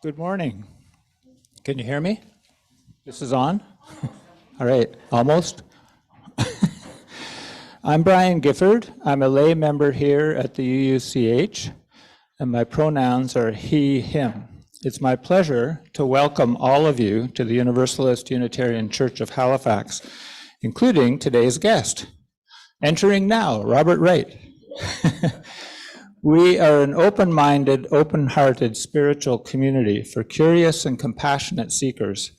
Good morning. Can you hear me? This is on? All right, almost. I'm Brian Gifford. I'm a lay member here at the UUCH, and my pronouns are he, him. It's my pleasure to welcome all of you to the Universalist Unitarian Church of Halifax, including today's guest. Entering now, Robert Wright. We are an open-minded, open-hearted spiritual community for curious and compassionate seekers.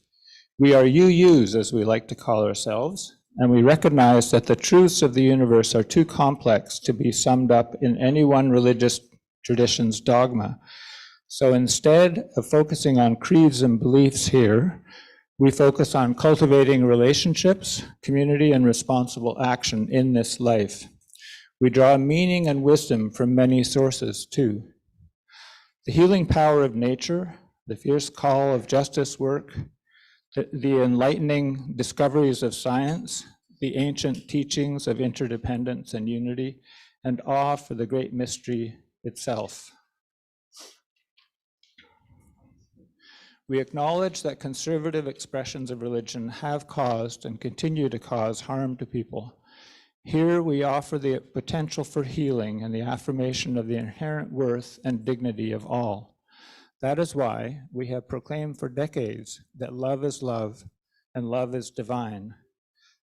We are UUs, as we like to call ourselves, and we recognize that the truths of the universe are too complex to be summed up in any one religious tradition's dogma. So instead of focusing on creeds and beliefs here, we focus on cultivating relationships, community, and responsible action in this life. We draw meaning and wisdom from many sources, too. The healing power of nature, the fierce call of justice work, the enlightening discoveries of science, the ancient teachings of interdependence and unity, and awe for the great mystery itself. We acknowledge that conservative expressions of religion have caused and continue to cause harm to people. Here we offer the potential for healing and the affirmation of the inherent worth and dignity of all. That is why we have proclaimed for decades that love is love and love is divine,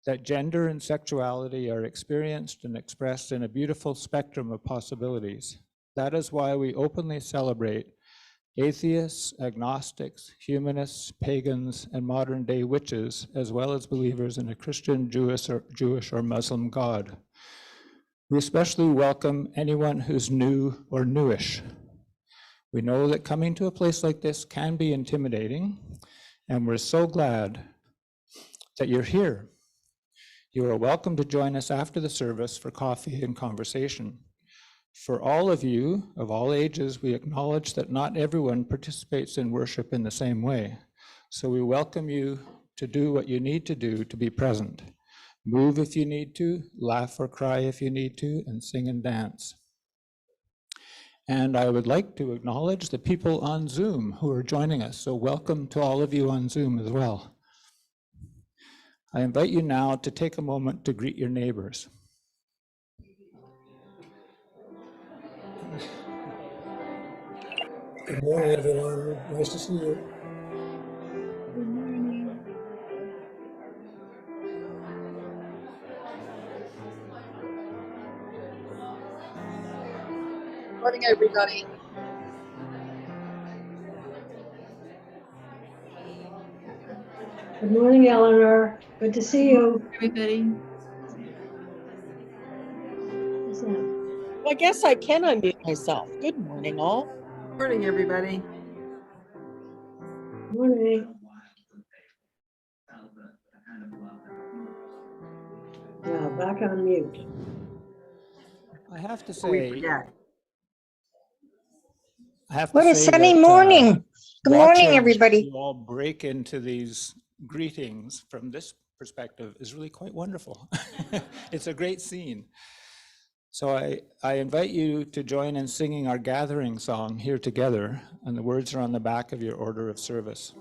that gender and sexuality are experienced and expressed in a beautiful spectrum of possibilities. That is why we openly celebrate atheists, agnostics, humanists, pagans, and modern-day witches, as well as believers in a Christian, Jewish, or Muslim God. We especially welcome anyone who's new or newish. We know that coming to a place like this can be intimidating, and we're so glad that you're here. You are welcome to join us after the service for coffee and conversation. For all of you, of all ages, we acknowledge that not everyone participates in worship in the same way. So we welcome you to do what you need to do to be present. Move if you need to, laugh or cry if you need to, and sing and dance. And I would like to acknowledge the people on Zoom who are joining us. So welcome to all of you on Zoom as well. I invite you now to take a moment to greet your neighbors. Good morning, everyone. Nice to see you. Good morning. Good morning, everybody. Good morning, Eleanor. Good to see you. Everybody. Well, I guess I can unmute myself. Good morning, all. Morning, everybody. Morning. Now back on mute. I have to say, What a sunny morning. Good morning, everybody. You all break into these greetings from this perspective is really quite wonderful. It's a great scene. So I invite you to join in singing our gathering song here together, and the words are on the back of your order of service.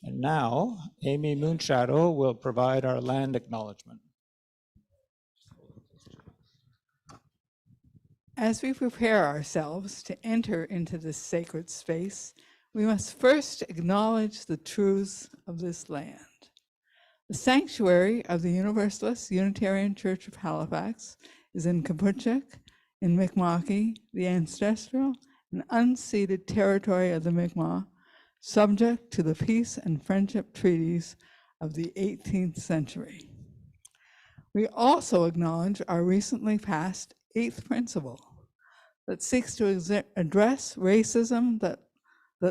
And now, Amy Moonshadow will provide our land acknowledgement. As we prepare ourselves to enter into this sacred space, we must first acknowledge the truths of this land. The sanctuary of the Universalist Unitarian Church of Halifax is in Kaputchik, in Mi'kma'ki, the ancestral and unceded territory of the Mi'kmaq, subject to the peace and friendship treaties of the 18th century. We also acknowledge our recently passed 8th principle that seeks to address racism that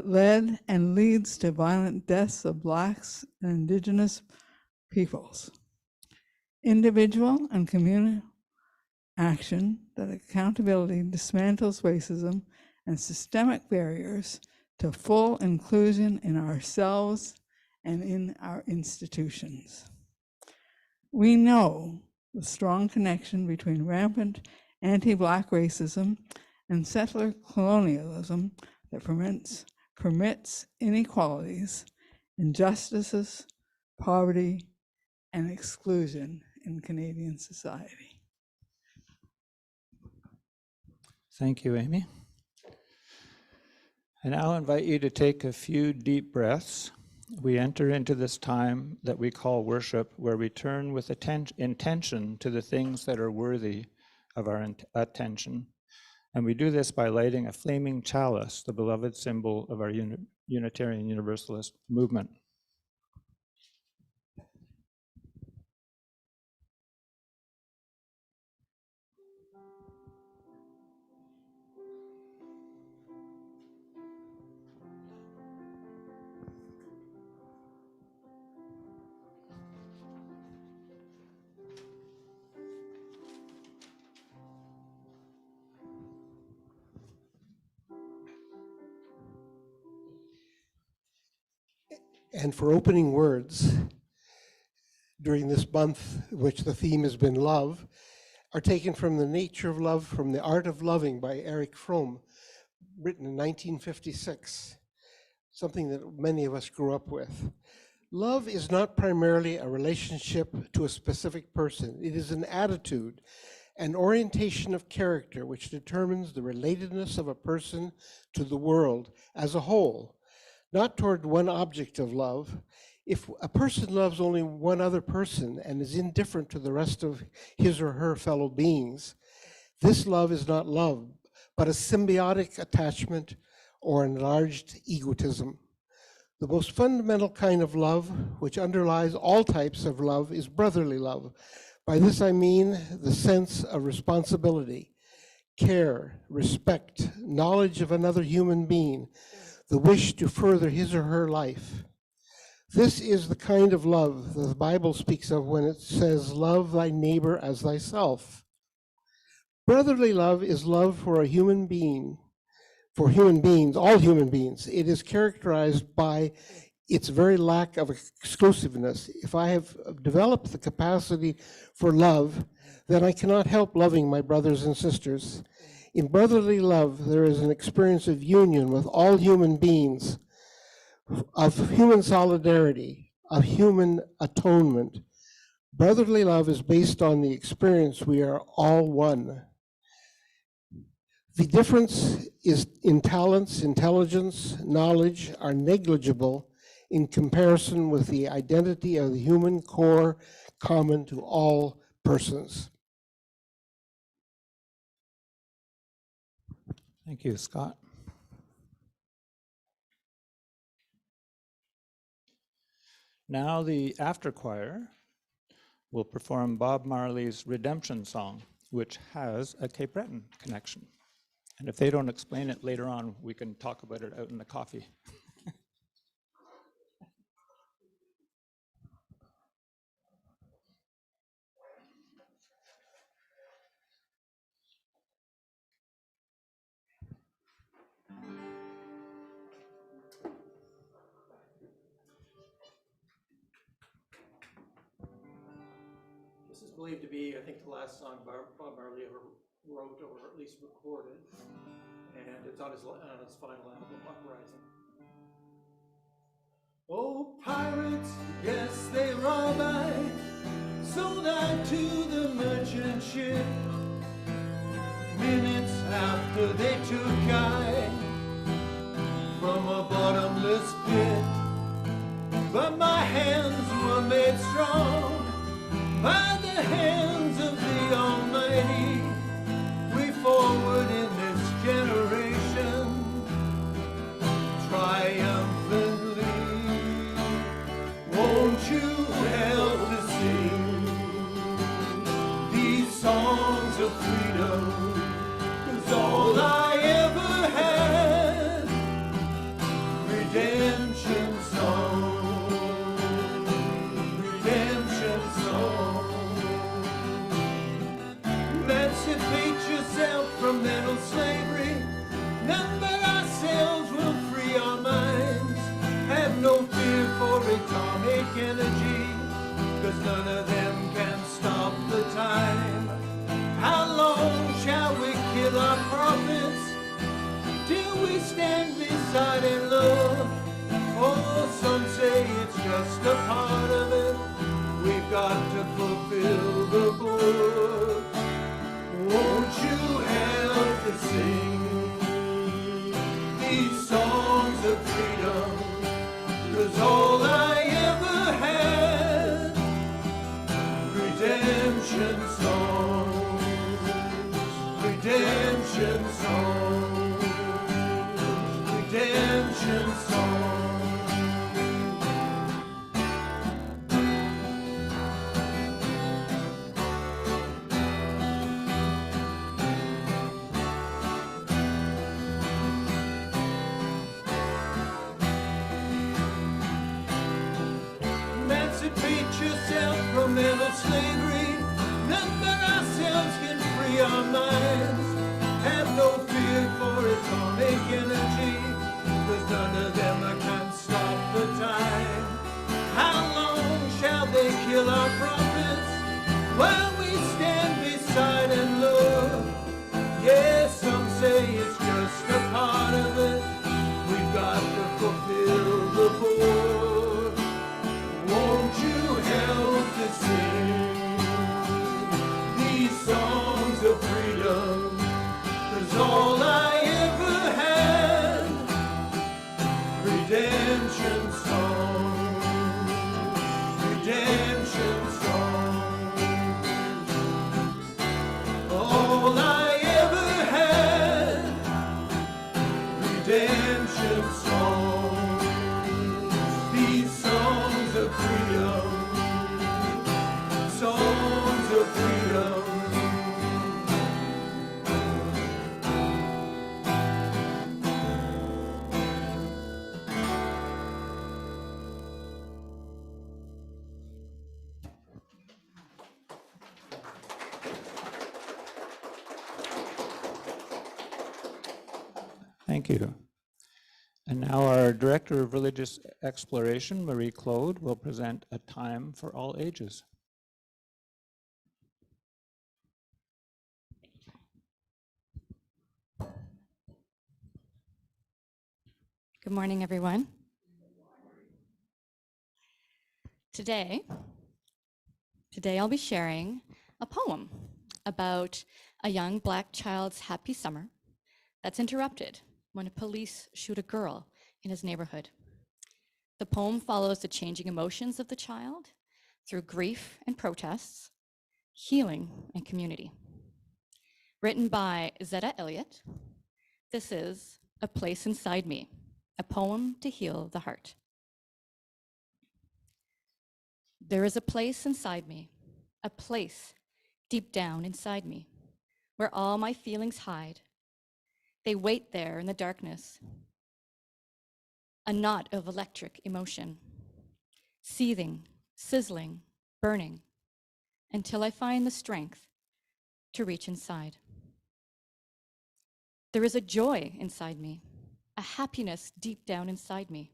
led and leads to violent deaths of Blacks and Indigenous peoples. Individual and communal action that accountability dismantles racism and systemic barriers to full inclusion in ourselves and in our institutions. We know the strong connection between rampant anti-Black racism and settler colonialism that permits inequalities, injustices, poverty, and exclusion in Canadian society. Thank you, Amy. And I'll invite you to take a few deep breaths. We enter into this time that we call worship, where we turn with intention to the things that are worthy of our attention. And we do this by lighting a flaming chalice, the beloved symbol of our Unitarian Universalist movement. And for opening words during this month, which the theme has been love, are taken from The Nature of Love, from The Art of Loving by Erich Fromm, written in 1956, something that many of us grew up with. Love is not primarily a relationship to a specific person. It is an attitude, an orientation of character which determines the relatedness of a person to the world as a whole, not toward one object of love. If a person loves only one other person and is indifferent to the rest of his or her fellow beings, this love is not love, but a symbiotic attachment or enlarged egotism. The most fundamental kind of love, which underlies all types of love, is brotherly love. By this I mean the sense of responsibility, care, respect, knowledge of another human being, the wish to further his or her life. This is the kind of love that the Bible speaks of when it says, love thy neighbor as thyself. Brotherly love is love for a human being, for human beings, all human beings. It is characterized by its very lack of exclusiveness. If I have developed the capacity for love, then I cannot help loving my brothers and sisters. In brotherly love, there is an experience of union with all human beings, of human solidarity, of human atonement. Brotherly love is based on the experience we are all one. The difference is in talents, intelligence, knowledge are negligible in comparison with the identity of the human core common to all persons. Thank you, Scott. Now the after choir will perform Bob Marley's Redemption Song, which has a Cape Breton connection. And if they don't explain it later on, we can talk about it out in the coffee. This is believed to be, I think, the last song Bob Marley ever wrote, or at least recorded, and it's on his final album, Uprising. Oh, pirates, yes, they robbed I, sold I to the merchant ship. minutes after they took I from a bottomless pit, but my hands were made strong by the hands of the Almighty. We forward in this generation triumphantly. Won't you help to sing these songs of freedom? 'Cause all I ever had, redemption song, redemption song. Emancipate yourself from mental slavery. None but ourselves will free our minds. Have no fear for atomic energy, 'cause none of them can stop the time. How long shall we kill our prophets till we stand beside and love? Oh, some say it's just a part of it. We've got to fulfill the book. Won't you help to sing these songs of freedom? 'Cause all I ever had, redemption songs, redemption songs, redemption songs. Emancipate yourself from mental slavery. None but ourselves can free our minds. Have no fear for atomic energy, 'cause none of them can stop the time. How long shall they kill our prophets while we stand beside and look? Yes, some say it's just a part of it. We've got to fulfill the book. Won't you help to sing these songs of freedom? 'Cause all I ever had, redemption songs, redemption songs. All I ever had, redemption songs. These songs of freedom, songs of freedom. Thank you. And now our Director of Religious Exploration, Marie Claude, will present A Time for All Ages. Good morning, everyone. Today I'll be sharing a poem about a young Black child's happy summer that's interrupted when police shoot a girl in his neighborhood. The poem follows the changing emotions of the child through grief and protests, healing and community. Written by Zetta Elliott, this is A Place Inside Me, a poem to heal the heart. There is a place inside me, a place deep down inside me, where all my feelings hide. They wait there in the darkness, a knot of electric emotion, seething, sizzling, burning, until I find the strength to reach inside. There is a joy inside me, a happiness deep down inside me,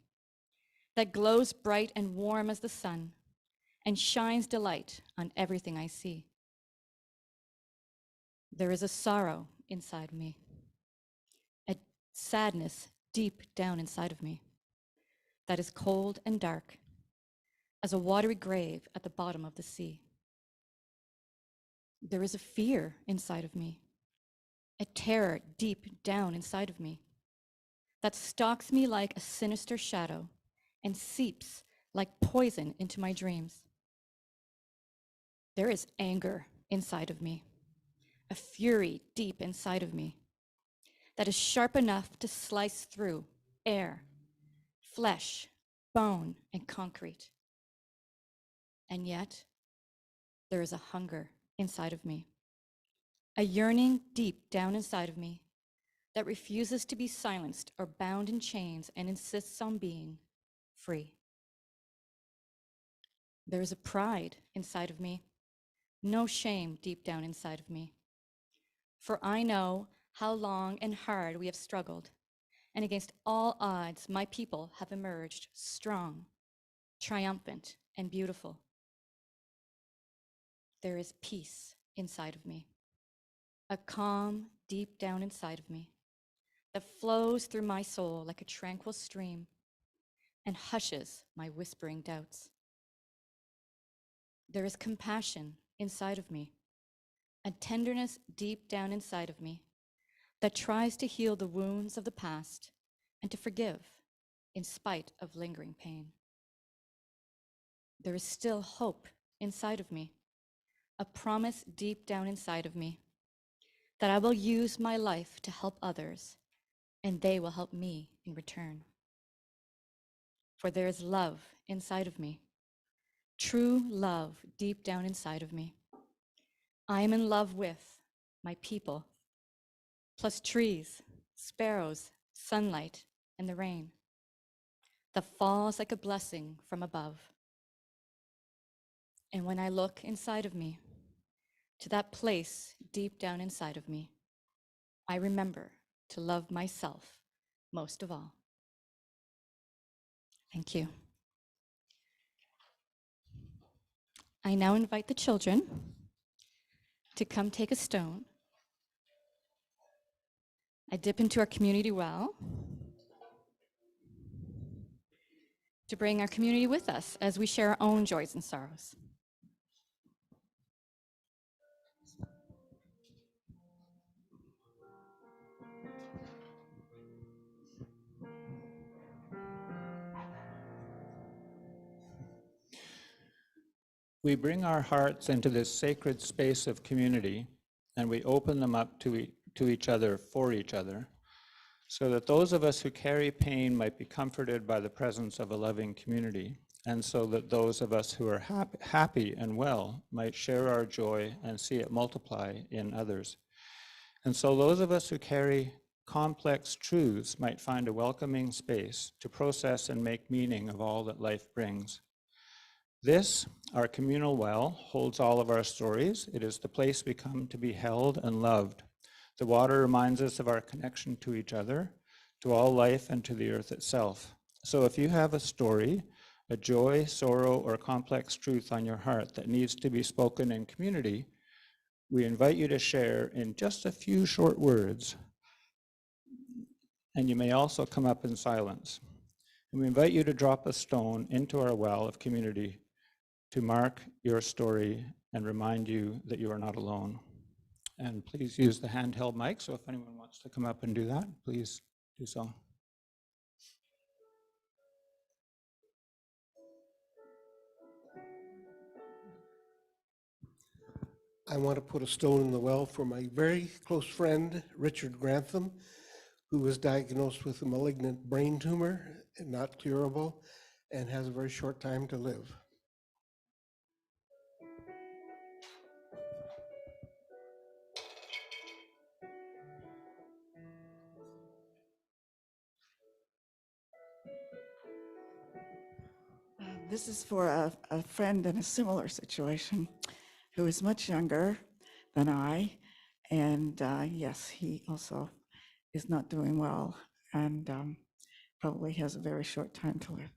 that glows bright and warm as the sun and shines delight on everything I see. There is a sorrow inside me, a sadness deep down inside of me that is cold and dark as a watery grave at the bottom of the sea. There is a fear inside of me, a terror deep down inside of me that stalks me like a sinister shadow and seeps like poison into my dreams. There is anger inside of me, a fury deep inside of me that is sharp enough to slice through air, flesh, bone, and concrete. And yet, there is a hunger inside of me, a yearning deep down inside of me that refuses to be silenced or bound in chains and insists on being free. There is a pride inside of me, no shame deep down inside of me. For I know how long and hard we have struggled, and against all odds, my people have emerged strong, triumphant, and beautiful. There is peace inside of me, a calm deep down inside of me that flows through my soul like a tranquil stream and hushes my whispering doubts. There is compassion inside of me, a tenderness deep down inside of me that tries to heal the wounds of the past and to forgive in spite of lingering pain. There is still hope inside of me, a promise deep down inside of me that I will use my life to help others and they will help me in return. For there is love inside of me, true love deep down inside of me. I am in love with my people, plus trees, sparrows, sunlight, and the rain that falls like a blessing from above. And when I look inside of me, to that place deep down inside of me, I remember to love myself most of all. Thank you. I now invite the children to come take a stone. I dip into our community well to bring our community with us as we share our own joys and sorrows. We bring our hearts into this sacred space of community, and we open them up to each other, for each other, so that those of us who carry pain might be comforted by the presence of a loving community, and so that those of us who are happy and well might share our joy and see it multiply in others. And so those of us who carry complex truths might find a welcoming space to process and make meaning of all that life brings. This, our communal well, holds all of our stories. It is the place we come to be held and loved. The water reminds us of our connection to each other, to all life, and to the earth itself. So if you have a story, a joy, sorrow, or complex truth on your heart that needs to be spoken in community, we invite you to share in just a few short words. And you may also come up in silence. And we invite you to drop a stone into our well of community to mark your story and remind you that you are not alone. And please use the handheld mic, so if anyone wants to come up and do that, please do so. I want to put a stone in the well for my very close friend, Richard Grantham, who was diagnosed with a malignant brain tumor, not curable, and has a very short time to live. This is for a friend in a similar situation who is much younger than I. And yes, he also is not doing well and probably has a very short time to live.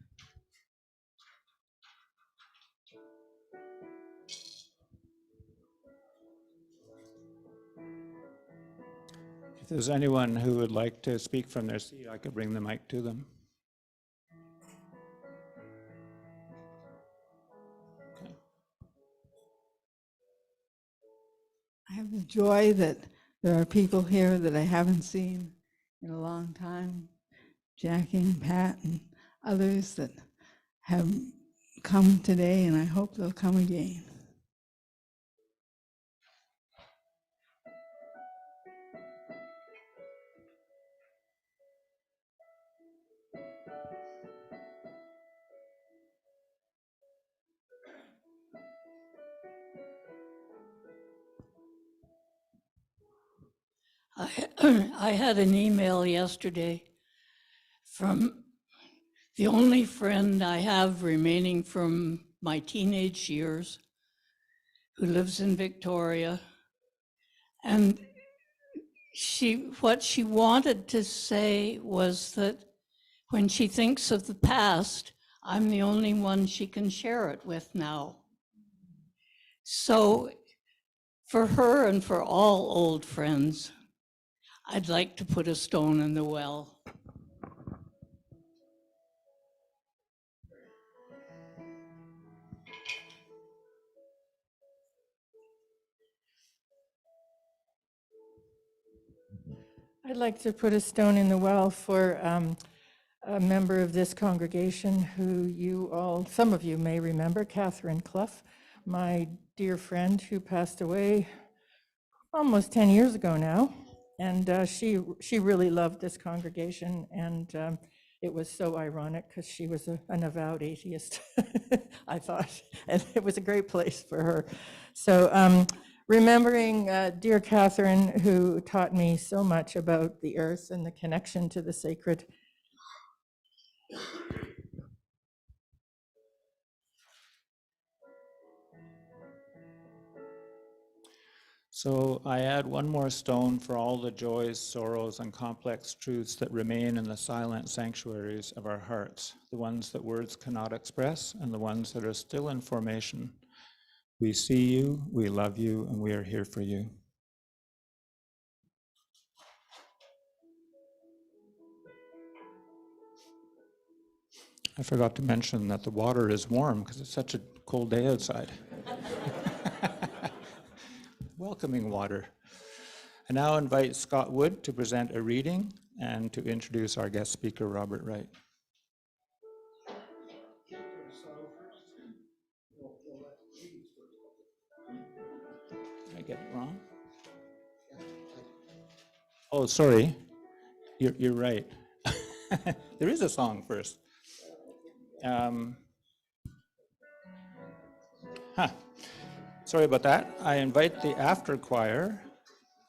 If there's anyone who would like to speak from their seat, I could bring the mic to them. I have the joy that There are people here that I haven't seen in a long time, Jackie and Pat and others that have come today, and I hope they'll come again. I had an email yesterday from the only friend I have remaining from my teenage years, who lives in Victoria. And what she wanted to say was that when she thinks of the past, I'm the only one she can share it with now. So for her and for all old friends, I'd like to put a stone in the well. I'd like to put a stone in the well for a member of this congregation who some of you may remember, Catherine Clough, my dear friend who passed away almost 10 years ago now. And she really loved this congregation, and it was so ironic because she was an avowed atheist, I thought, and it was a great place for her. So remembering dear Catherine, who taught me so much about the earth and the connection to the sacred. So I add one more stone for all the joys, sorrows, and complex truths that remain in the silent sanctuaries of our hearts, the ones that words cannot express and the ones that are still in formation. We see you, we love you, and we are here for you. I forgot to mention that the water is warm because it's such a cold day outside. Welcoming water. I now invite Scott Wood to present a reading and to introduce our guest speaker, Robert Wright. Did I get it wrong? Oh, sorry. You're right. There is a song first. Sorry about that. I invite the after choir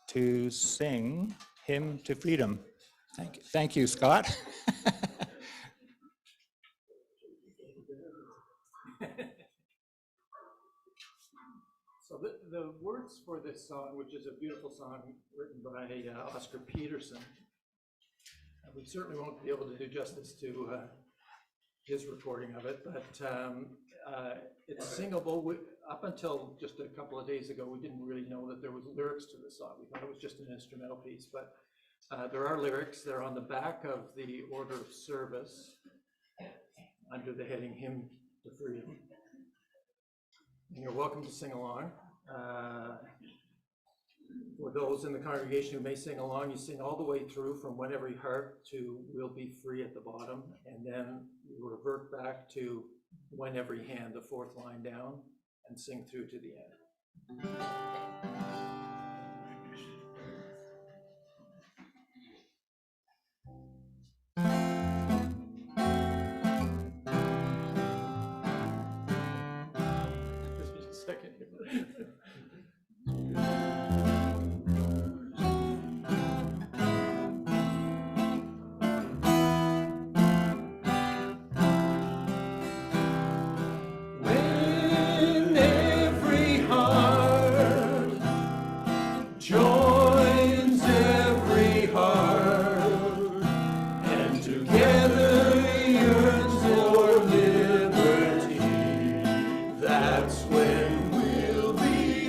to sing Hymn to Freedom. Thank you, Scott. So the words for this song, which is a beautiful song written by Oscar Peterson, we certainly won't be able to do justice to his recording of it, but it's singable. Up until just a couple of days ago, we didn't really know that there was lyrics to the song. We thought it was just an instrumental piece, but there are lyrics. They're on the back of the order of service under the heading Hymn to Freedom. And you're welcome to sing along. For those in the congregation who may sing along, you sing all the way through from When Every Heart to We'll Be Free at the bottom, and then you revert back to When Every Hand, the fourth line down, and sing through to the end. Just a second here. When every heart joins every heart, and together yearns for liberty, that's when we'll be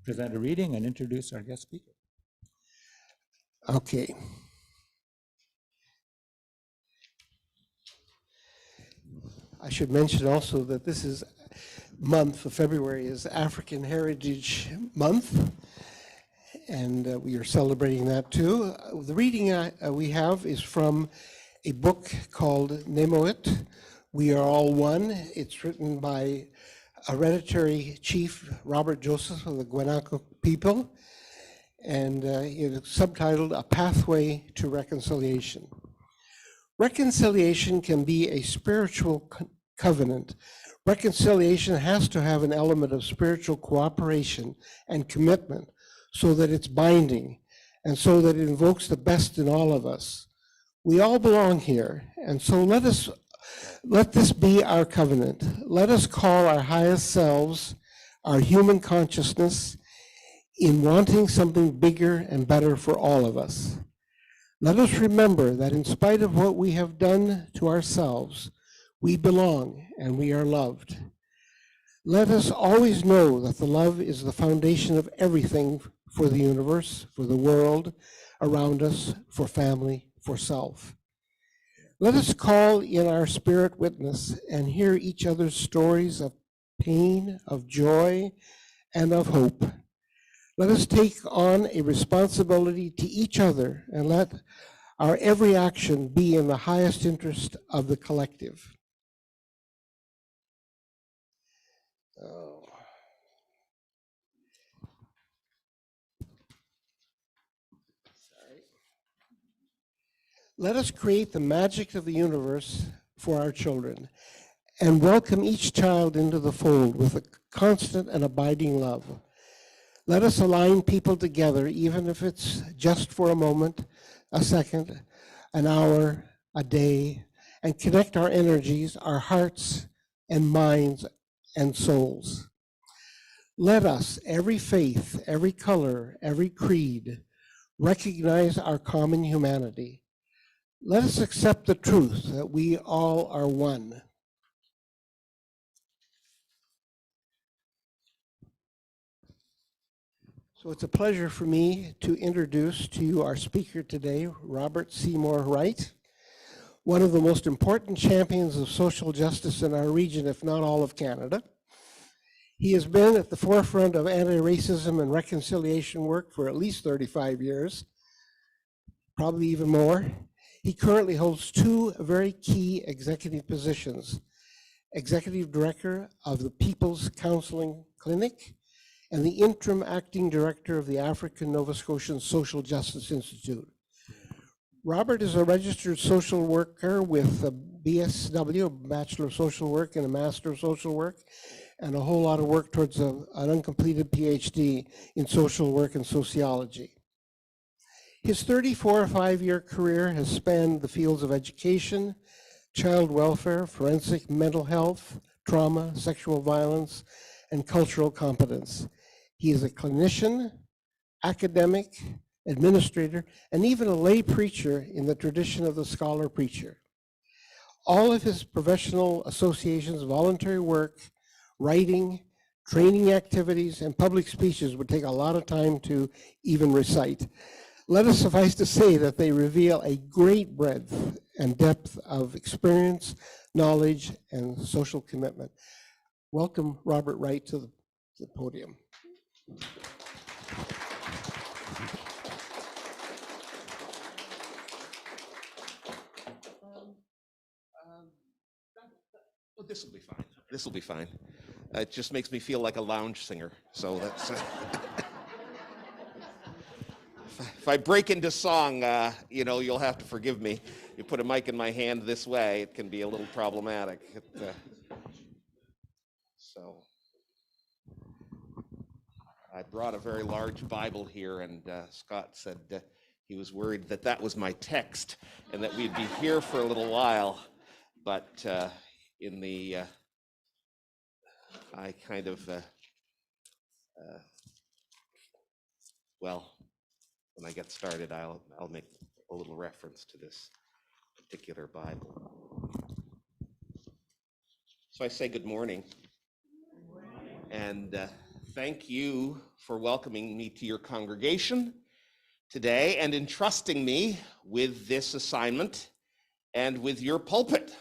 present a reading and introduce our guest speaker. Okay. I should mention also that this is month of February is African Heritage Month, and we are celebrating that too. The reading we have is from a book called Nemoit, We Are All One. It's written by Hereditary Chief Robert Joseph of the Guanaco people, and it's subtitled A Pathway to Reconciliation. Reconciliation can be a spiritual covenant. Reconciliation has to have an element of spiritual cooperation and commitment so that it's binding and so that it invokes the best in all of us. We all belong here, and so let this be our covenant. Let us call our highest selves, our human consciousness, in wanting something bigger and better for all of us. Let us remember that in spite of what we have done to ourselves, we belong and we are loved. Let us always know that the love is the foundation of everything for the universe, for the world around us, for family, for self. Let us call in our spirit witness and hear each other's stories of pain, of joy, and of hope. Let us take on a responsibility to each other and let our every action be in the highest interest of the collective. Oh. Sorry. Let us create the magic of the universe for our children and welcome each child into the fold with a constant and abiding love. Let us align people together, even if it's just for a moment, a second, an hour, a day, and connect our energies, our hearts and minds and souls. Let us, every faith, every color, every creed, recognize our common humanity. Let us accept the truth that we all are one. So it's a pleasure for me to introduce to you our speaker today, Robert Seymour Wright, one of the most important champions of social justice in our region, if not all of Canada. He has been at the forefront of anti-racism and reconciliation work for at least 35 years, probably even more. He currently holds two very key executive positions: Executive Director of the People's Counseling Clinic and the Interim Acting Director of the African Nova Scotian Social Justice Institute. Robert is a registered social worker with a BSW, a Bachelor of Social Work, and a Master of Social Work, and a whole lot of work towards an uncompleted PhD in social work and sociology. His 34 or 5-year career has spanned the fields of education, child welfare, forensic mental health, trauma, sexual violence, and cultural competence. He is a clinician, academic, administrator, and even a lay preacher in the tradition of the scholar preacher. All of his professional associations, voluntary work, writing, training activities, and public speeches would take a lot of time to even recite. Let us suffice to say that they reveal a great breadth and depth of experience, knowledge, and social commitment. Welcome, Robert Wright, to the podium. Well, this will be fine. This will be fine. It just makes me feel like a lounge singer. So that's. If I break into song, you'll have to forgive me. You put a mic in my hand this way, it can be a little problematic. So I brought a very large Bible here, and Scott said he was worried that that was my text and that we'd be here for a little while. But in the, I kind of, when I get started, I'll make a little reference to this particular Bible. So I say good morning. And thank you for welcoming me to your congregation today and entrusting me with this assignment and with your pulpit.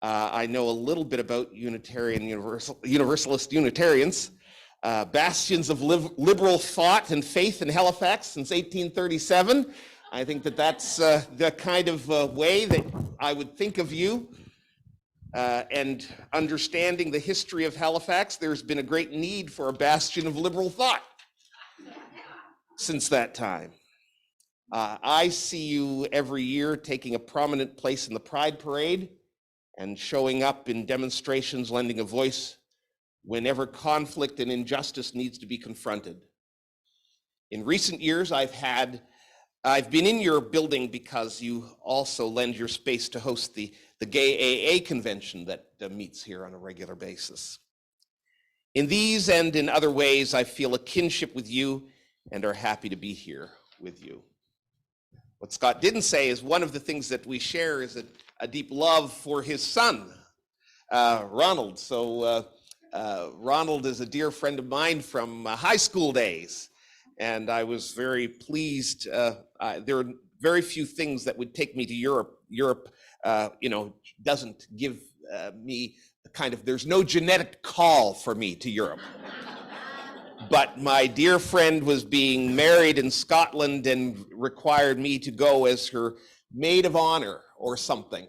I know a little bit about Universalist Unitarians, bastions of liberal thought and faith in Halifax since 1837. I think that that's the kind of way that I would think of you. And understanding the history of Halifax, there's been a great need for a bastion of liberal thought since that time. I see you every year taking a prominent place in the Pride Parade and showing up in demonstrations, lending a voice whenever conflict and injustice needs to be confronted. In recent years, I've been in your building because you also lend your space to host the Gay AA convention that meets here on a regular basis. In these and in other ways, I feel a kinship with you and are happy to be here with you. What Scott didn't say is one of the things that we share is a deep love for his son, Ronald. So Ronald is a dear friend of mine from high school days, and I was very pleased. There are very few things that would take me to Europe. Europe, doesn't give me the kind of, there's no genetic call for me to Europe. But my dear friend was being married in Scotland and required me to go as her maid of honor or something.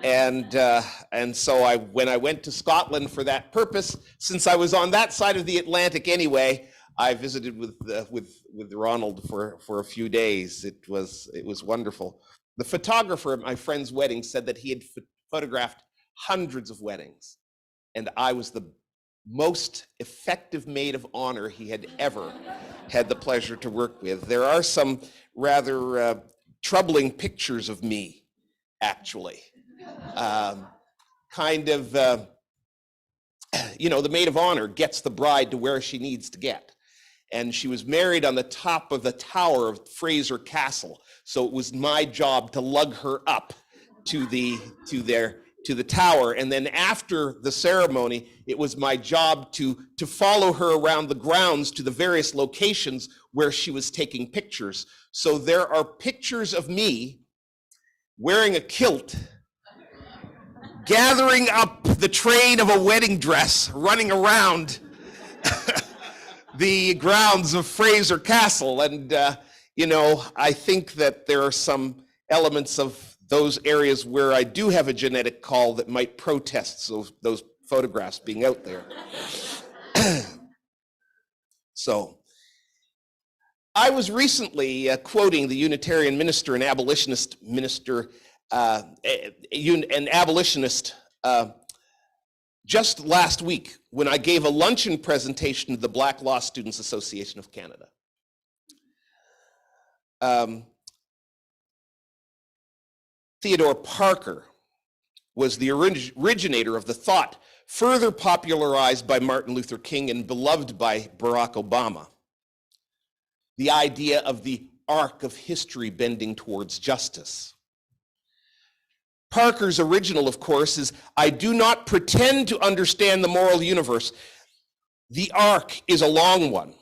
And so when I went to Scotland for that purpose, since I was on that side of the Atlantic anyway, I visited with Ronald for a few days. It was wonderful. The photographer at my friend's wedding said that he had photographed hundreds of weddings, and I was the most effective maid of honor he had ever had the pleasure to work with. There are some rather troubling pictures of me, actually. The maid of honor gets the bride to where she needs to get. And she was married on the top of the tower of Fraser Castle. So it was my job to lug her up to the tower. And then after the ceremony, it was my job to follow her around the grounds to the various locations where she was taking pictures. So there are pictures of me wearing a kilt, gathering up the train of a wedding dress, running around the grounds of Fraser Castle. And, I think that there are some elements of those areas where I do have a genetic call that might protest those photographs being out there. So, I was recently quoting the Unitarian minister and abolitionist just last week when I gave a luncheon presentation to the Black Law Students Association of Canada. Theodore Parker was the originator of the thought further popularized by Martin Luther King and beloved by Barack Obama. The idea of the arc of history bending towards justice. Parker's original, of course, is, I do not pretend to understand the moral universe. The arc is a long one.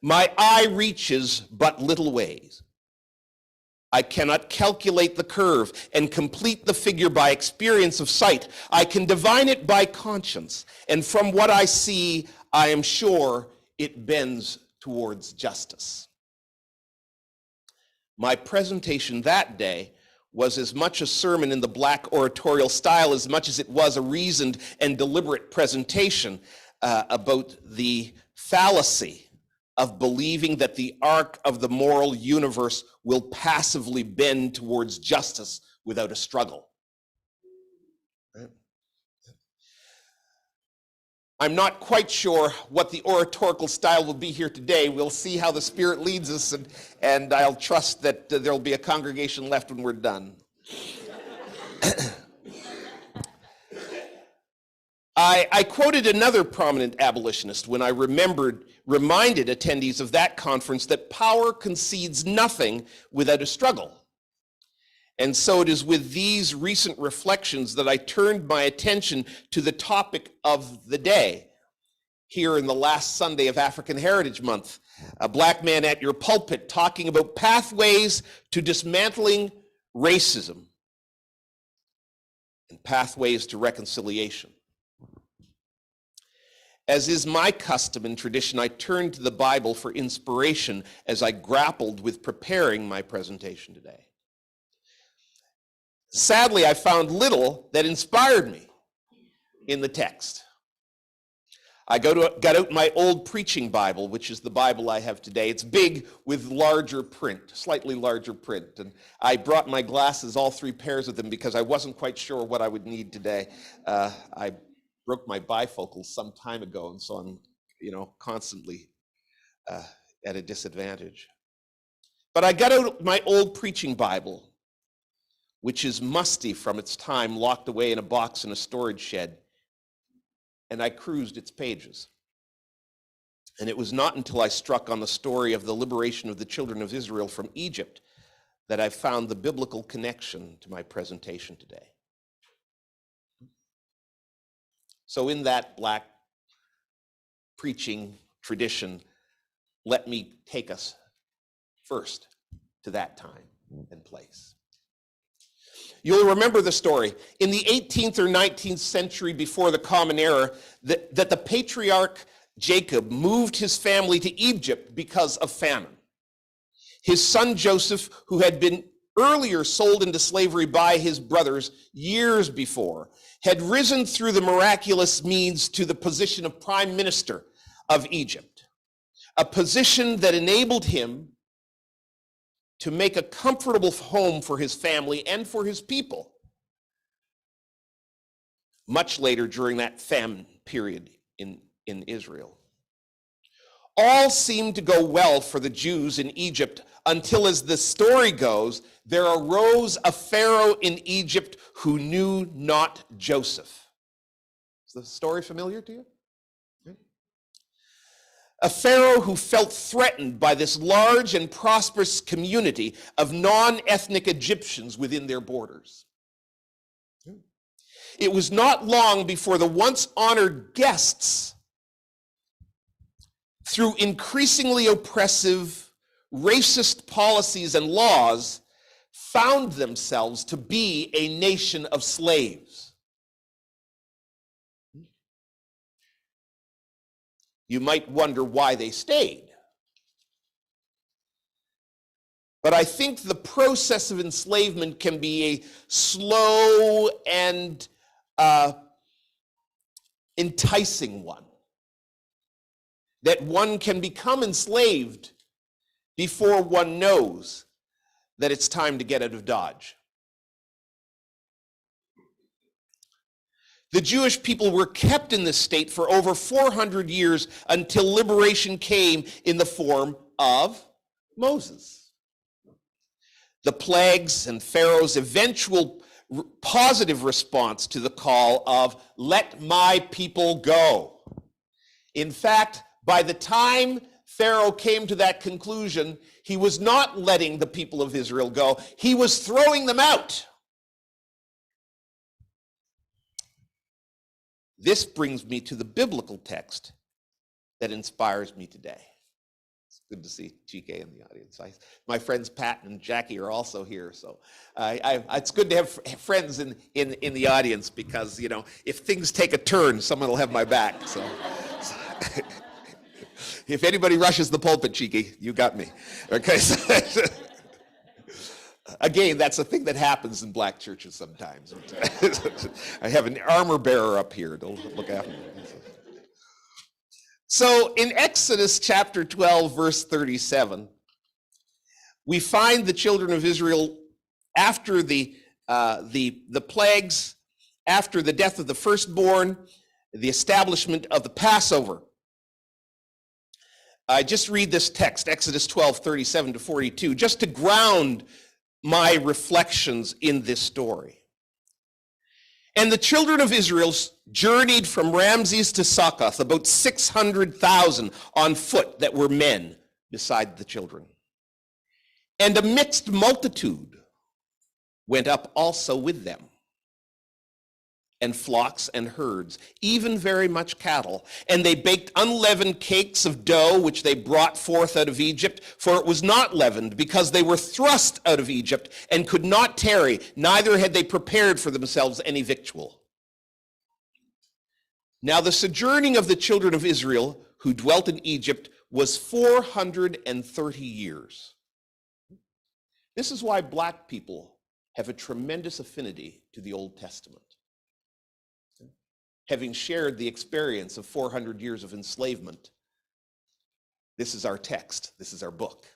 My eye reaches but little ways. I cannot calculate the curve and complete the figure by experience of sight. I can divine it by conscience, and from what I see, I am sure it bends towards justice. My presentation that day was as much a sermon in the Black oratorial style as much as it was a reasoned and deliberate presentation about the fallacy of believing that the arc of the moral universe will passively bend towards justice without a struggle. I'm not quite sure what the oratorical style will be here today. We'll see how the Spirit leads us, and I'll trust that there'll be a congregation left when we're done. I quoted another prominent abolitionist when I reminded attendees of that conference that power concedes nothing without a struggle. And so it is with these recent reflections that I turned my attention to the topic of the day, here in the last Sunday of African Heritage Month, a black man at your pulpit talking about pathways to dismantling racism and pathways to reconciliation. As is my custom and tradition, I turned to the Bible for inspiration as I grappled with preparing my presentation today. Sadly, I found little that inspired me in the text. I got out my old preaching Bible, which is the Bible I have today. It's big with larger print, slightly larger print. And I brought my glasses, all 3 pairs of them, because I wasn't quite sure what I would need today. I broke my bifocals some time ago, and so I'm, constantly at a disadvantage. But I got out my old preaching Bible, which is musty from its time, locked away in a box in a storage shed. And I cruised its pages. And it was not until I struck on the story of the liberation of the children of Israel from Egypt that I found the biblical connection to my presentation today. So in that black preaching tradition, let me take us first to that time and place. You'll remember the story. In the 18th or 19th century before the Common Era, that the patriarch Jacob moved his family to Egypt because of famine. His son Joseph, who had been earlier sold into slavery by his brothers years before, had risen through the miraculous means to the position of prime minister of Egypt, a position that enabled him to make a comfortable home for his family and for his people. Much later, during that famine period in Israel. All seemed to go well for the Jews in Egypt until, as the story goes, there arose a Pharaoh in Egypt who knew not Joseph. Is the story familiar to you? A Pharaoh who felt threatened by this large and prosperous community of non-ethnic Egyptians within their borders. It was not long before the once honored guests, through increasingly oppressive, racist policies and laws, found themselves to be a nation of slaves. You might wonder why they stayed. But I think the process of enslavement can be a slow and enticing one. That one can become enslaved before one knows that it's time to get out of Dodge. The Jewish people were kept in this state for over 400 years until liberation came in the form of Moses. The plagues and Pharaoh's eventual positive response to the call of, "Let my people go." In fact, by the time Pharaoh came to that conclusion, he was not letting the people of Israel go. He was throwing them out. This brings me to the biblical text that inspires me today. It's good to see GK in the audience. My friends Pat and Jackie are also here, so it's good to have friends in the audience because, if things take a turn, someone will have my back. So. If anybody rushes the pulpit, Cheeky, you got me. Okay. So, again, that's a thing that happens in black churches sometimes. I have an armor bearer up here to look after me. So in Exodus chapter 12, verse 37, we find the children of Israel after the plagues, after the death of the firstborn, the establishment of the Passover. I just read this text, Exodus 12, 37 to 42, just to ground my reflections in this story. And the children of Israel journeyed from Ramses to Succoth, about 600,000 on foot that were men beside the children. And a mixed multitude went up also with them. and flocks and herds, even very much cattle. And they baked unleavened cakes of dough, which they brought forth out of Egypt, for it was not leavened, because they were thrust out of Egypt and could not tarry, neither had they prepared for themselves any victual. Now the sojourning of the children of Israel who dwelt in Egypt was 430 years. This is why black people have a tremendous affinity to the Old Testament. Having shared the experience of 400 years of enslavement, this is our text, this is our book.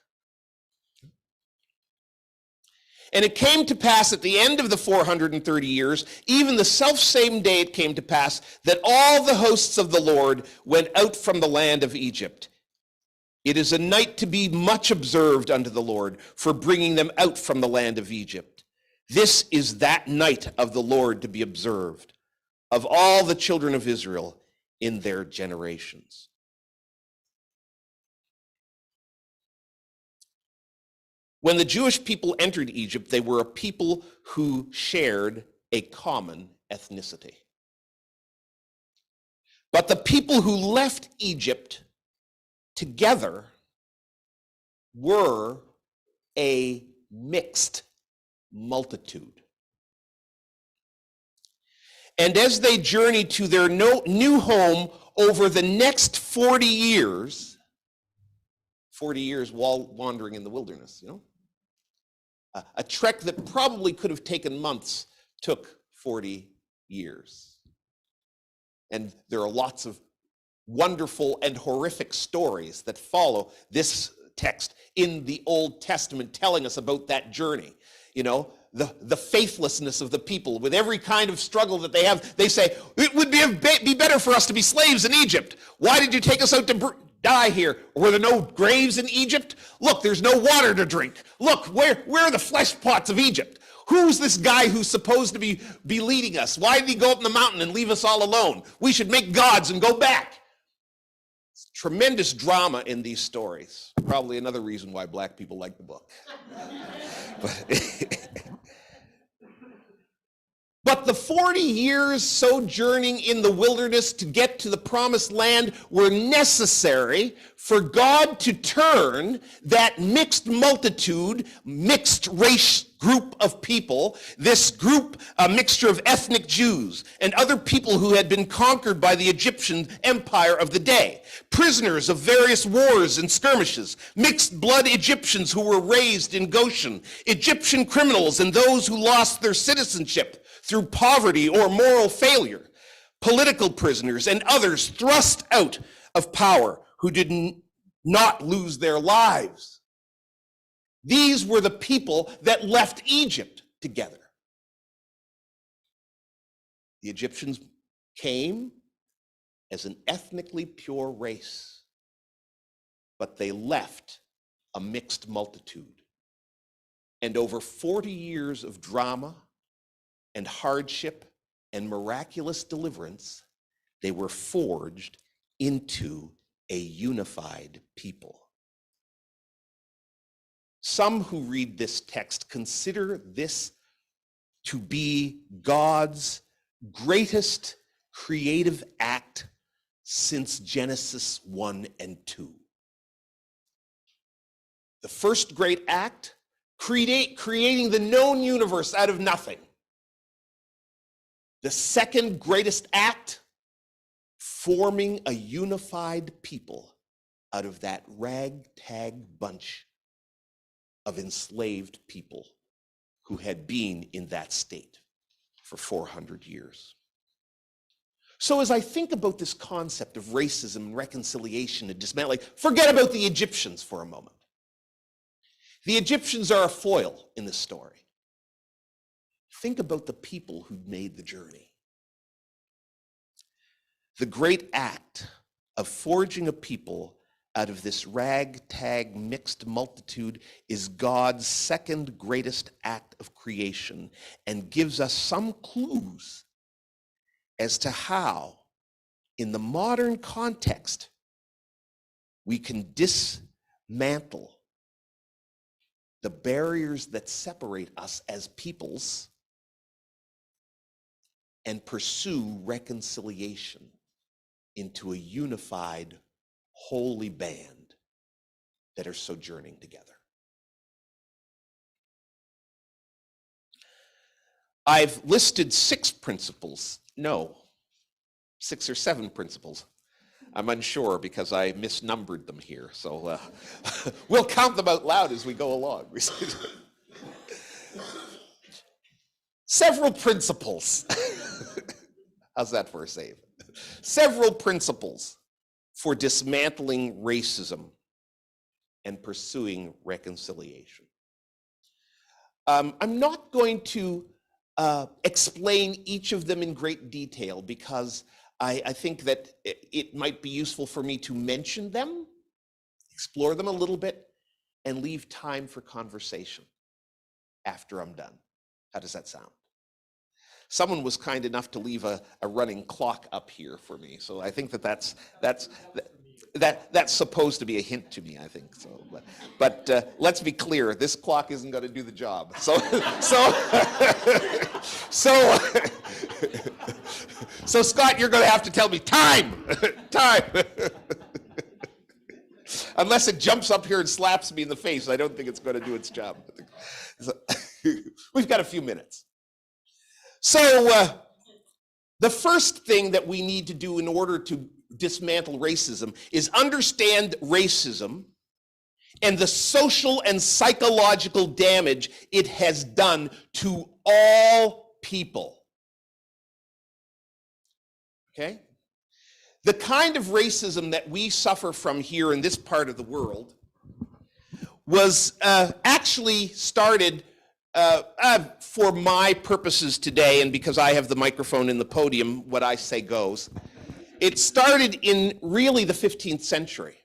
And it came to pass at the end of the 430 years, even the selfsame day it came to pass, that all the hosts of the Lord went out from the land of Egypt. It is a night to be much observed unto the Lord for bringing them out from the land of Egypt. This is that night of the Lord to be observed of all the children of Israel in their generations. When the Jewish people entered Egypt, they were a people who shared a common ethnicity. But the people who left Egypt together were a mixed multitude. And as they journeyed to their new home over the next 40 years while wandering in the wilderness, a trek that probably could have taken months took 40 years. And there are lots of wonderful and horrific stories that follow this text in the Old Testament telling us about that journey. The faithlessness of the people with every kind of struggle that they have. They say, it would be better for us to be slaves in Egypt. Why did you take us out to die here? Were there no graves in Egypt? Look, there's no water to drink. Look, where are the flesh pots of Egypt? Who's this guy who's supposed to be leading us? Why did he go up in the mountain and leave us all alone? We should make gods and go back. It's tremendous drama in these stories. Probably another reason why black people like the book. But the 40 years sojourning in the wilderness to get to the promised land were necessary for God to turn that mixed multitude, mixed race group of people, this group, a mixture of ethnic Jews and other people who had been conquered by the Egyptian empire of the day, prisoners of various wars and skirmishes, mixed blood Egyptians who were raised in Goshen, Egyptian criminals and those who lost their citizenship through poverty or moral failure, political prisoners and others thrust out of power who did not lose their lives. These were the people that left Egypt together. The Egyptians came as an ethnically pure race, but they left a mixed multitude. And over 40 years of drama and hardship and miraculous deliverance, they were forged into a unified people. Some who read this text consider this to be God's greatest creative act since Genesis 1 and 2. The first great act, creating the known universe out of nothing. The second greatest act, forming a unified people out of that ragtag bunch of enslaved people who had been in that state for 400 years. So as I think about this concept of racism and reconciliation and dismantling, forget about the Egyptians for a moment. The Egyptians are a foil in this story. Think about the people who made the journey. The great act of forging a people out of this ragtag mixed multitude is God's second greatest act of creation and gives us some clues as to how, in the modern context, we can dismantle the barriers that separate us as peoples and pursue reconciliation into a unified, holy band that are sojourning together. I've listed 6 principles. No, 6 or 7 principles. I'm unsure because I misnumbered them here. So we'll count them out loud as we go along. Several principles. How's that for a save? Several principles for dismantling racism and pursuing reconciliation. I'm not going to explain each of them in great detail because I think that it might be useful for me to mention them, explore them a little bit, and leave time for conversation after I'm done. How does that sound? Someone was kind enough to leave a running clock up here for me, so I think that's supposed to be a hint to me, I think. So, but let's be clear: this clock isn't going to do the job. So Scott, you're going to have to tell me time, time. Unless it jumps up here and slaps me in the face, I don't think it's going to do its job. So, we've got a few minutes. So the first thing that we need to do in order to dismantle racism is understand racism and the social and psychological damage it has done to all people. Okay? The kind of racism that we suffer from here in this part of the world was actually started for my purposes today, and because I have the microphone in the podium, what I say goes. It started in really the 15th century.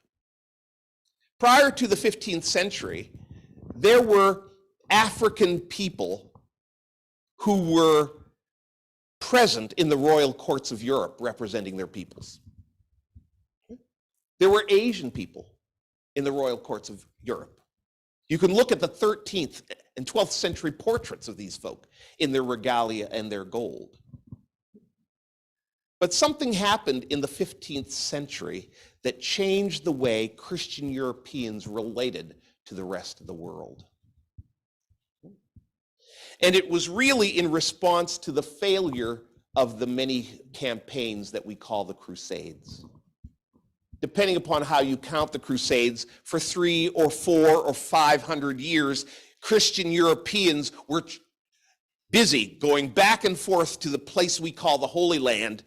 Prior to the 15th century, there were African people who were present in the royal courts of Europe representing their peoples. There were Asian people in the royal courts of Europe. You can look at the 13th and 12th century portraits of these folk in their regalia and their gold. But something happened in the 15th century that changed the way Christian Europeans related to the rest of the world. And it was really in response to the failure of the many campaigns that we call the Crusades. Depending upon how you count the Crusades, for 300 or 400 or 500 years, Christian Europeans were busy going back and forth to the place we call the Holy Land,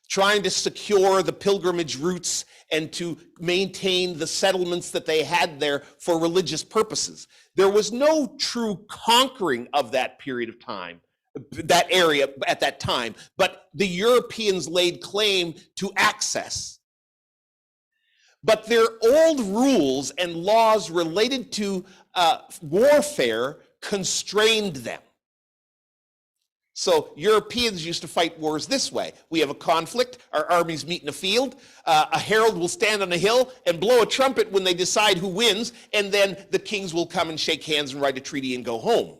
trying to secure the pilgrimage routes and to maintain the settlements that they had there for religious purposes. There was no true conquering of that period of time, that area at that time, but the Europeans laid claim to access. But their old rules and laws related to warfare constrained them. So Europeans used to fight wars this way. We have a conflict, our armies meet in a field, a herald will stand on a hill and blow a trumpet when they decide who wins, and then the kings will come and shake hands and write a treaty and go home.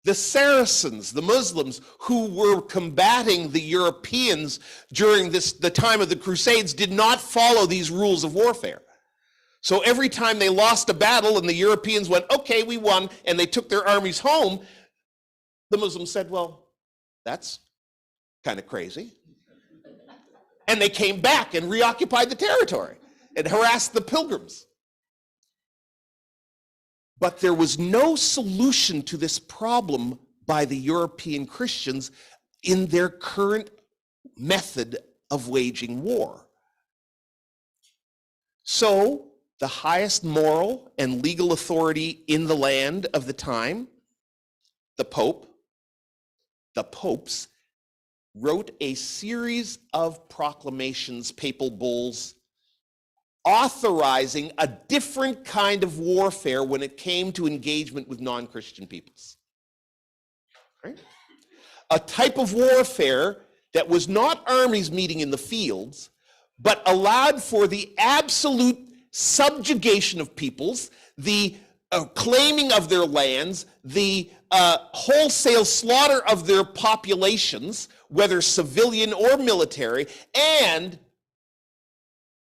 The Saracens, the Muslims who were combating the Europeans during the time of the Crusades, did not follow these rules of warfare. So every time they lost a battle and the Europeans went, okay, we won, and they took their armies home, the Muslims said, well, that's kind of crazy. And they came back and reoccupied the territory and harassed the pilgrims. But there was no solution to this problem by the European Christians in their current method of waging war. So the highest moral and legal authority in the land of the time, the popes, wrote a series of proclamations, papal bulls, authorizing a different kind of warfare when it came to engagement with non-Christian peoples. Right? A type of warfare that was not armies meeting in the fields, but allowed for the absolute subjugation of peoples, the claiming of their lands, the wholesale slaughter of their populations, whether civilian or military, and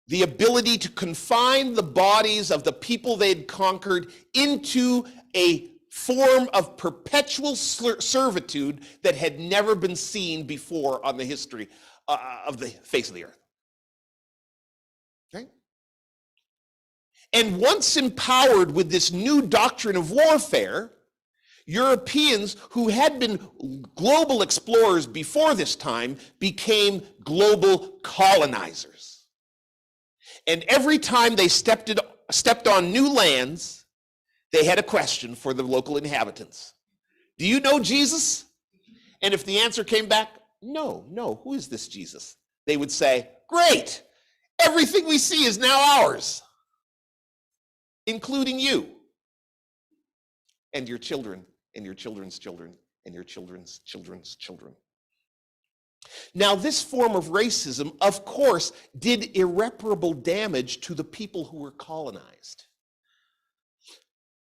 the ability to confine the bodies of the people they'd conquered into a form of perpetual servitude that had never been seen before on the history of the face of the earth. Okay? And once empowered with this new doctrine of warfare, Europeans who had been global explorers before this time became global colonizers. And every time they stepped on new lands, they had a question for the local inhabitants. Do you know Jesus? And if the answer came back, no, who is this Jesus? They would say, great, everything we see is now ours, including you and your children and your children's children and your children's children's children. Now, this form of racism, of course, did irreparable damage to the people who were colonized.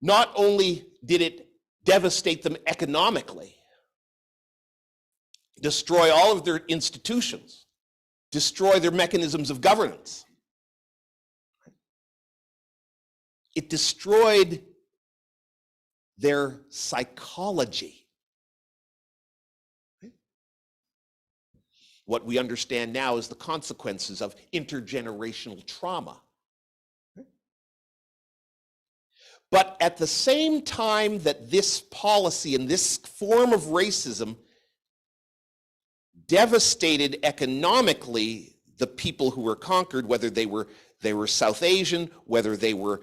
Not only did it devastate them economically, destroy all of their institutions, destroy their mechanisms of governance, it destroyed their psychology. What we understand now is the consequences of intergenerational trauma. But at the same time that this policy and this form of racism devastated economically the people who were conquered, whether they were South Asian, whether they were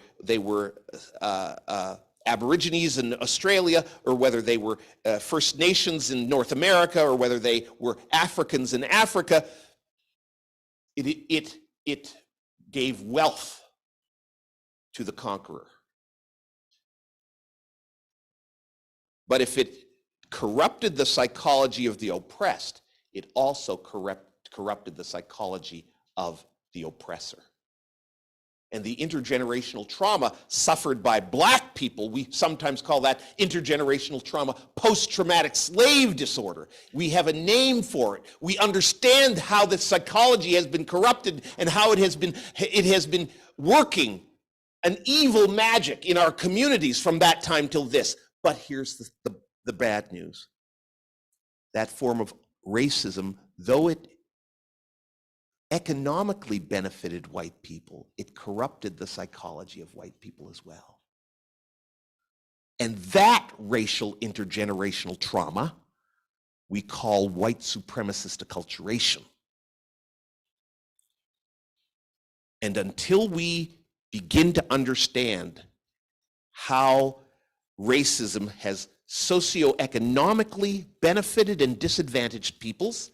Aborigines in Australia, or whether they were First Nations in North America, or whether they were Africans in Africa, it gave wealth to the conqueror. But if it corrupted the psychology of the oppressed, it also corrupted the psychology of the oppressor. And the intergenerational trauma suffered by Black people, we sometimes call that intergenerational trauma post-traumatic slave disorder. We have a name for it. We understand how the psychology has been corrupted and how it has been working an evil magic in our communities from that time till this. But here's the bad news. That form of racism, though it economically benefited white people, it corrupted the psychology of white people as well. And that racial intergenerational trauma we call white supremacist acculturation. And until we begin to understand how racism has socioeconomically benefited and disadvantaged peoples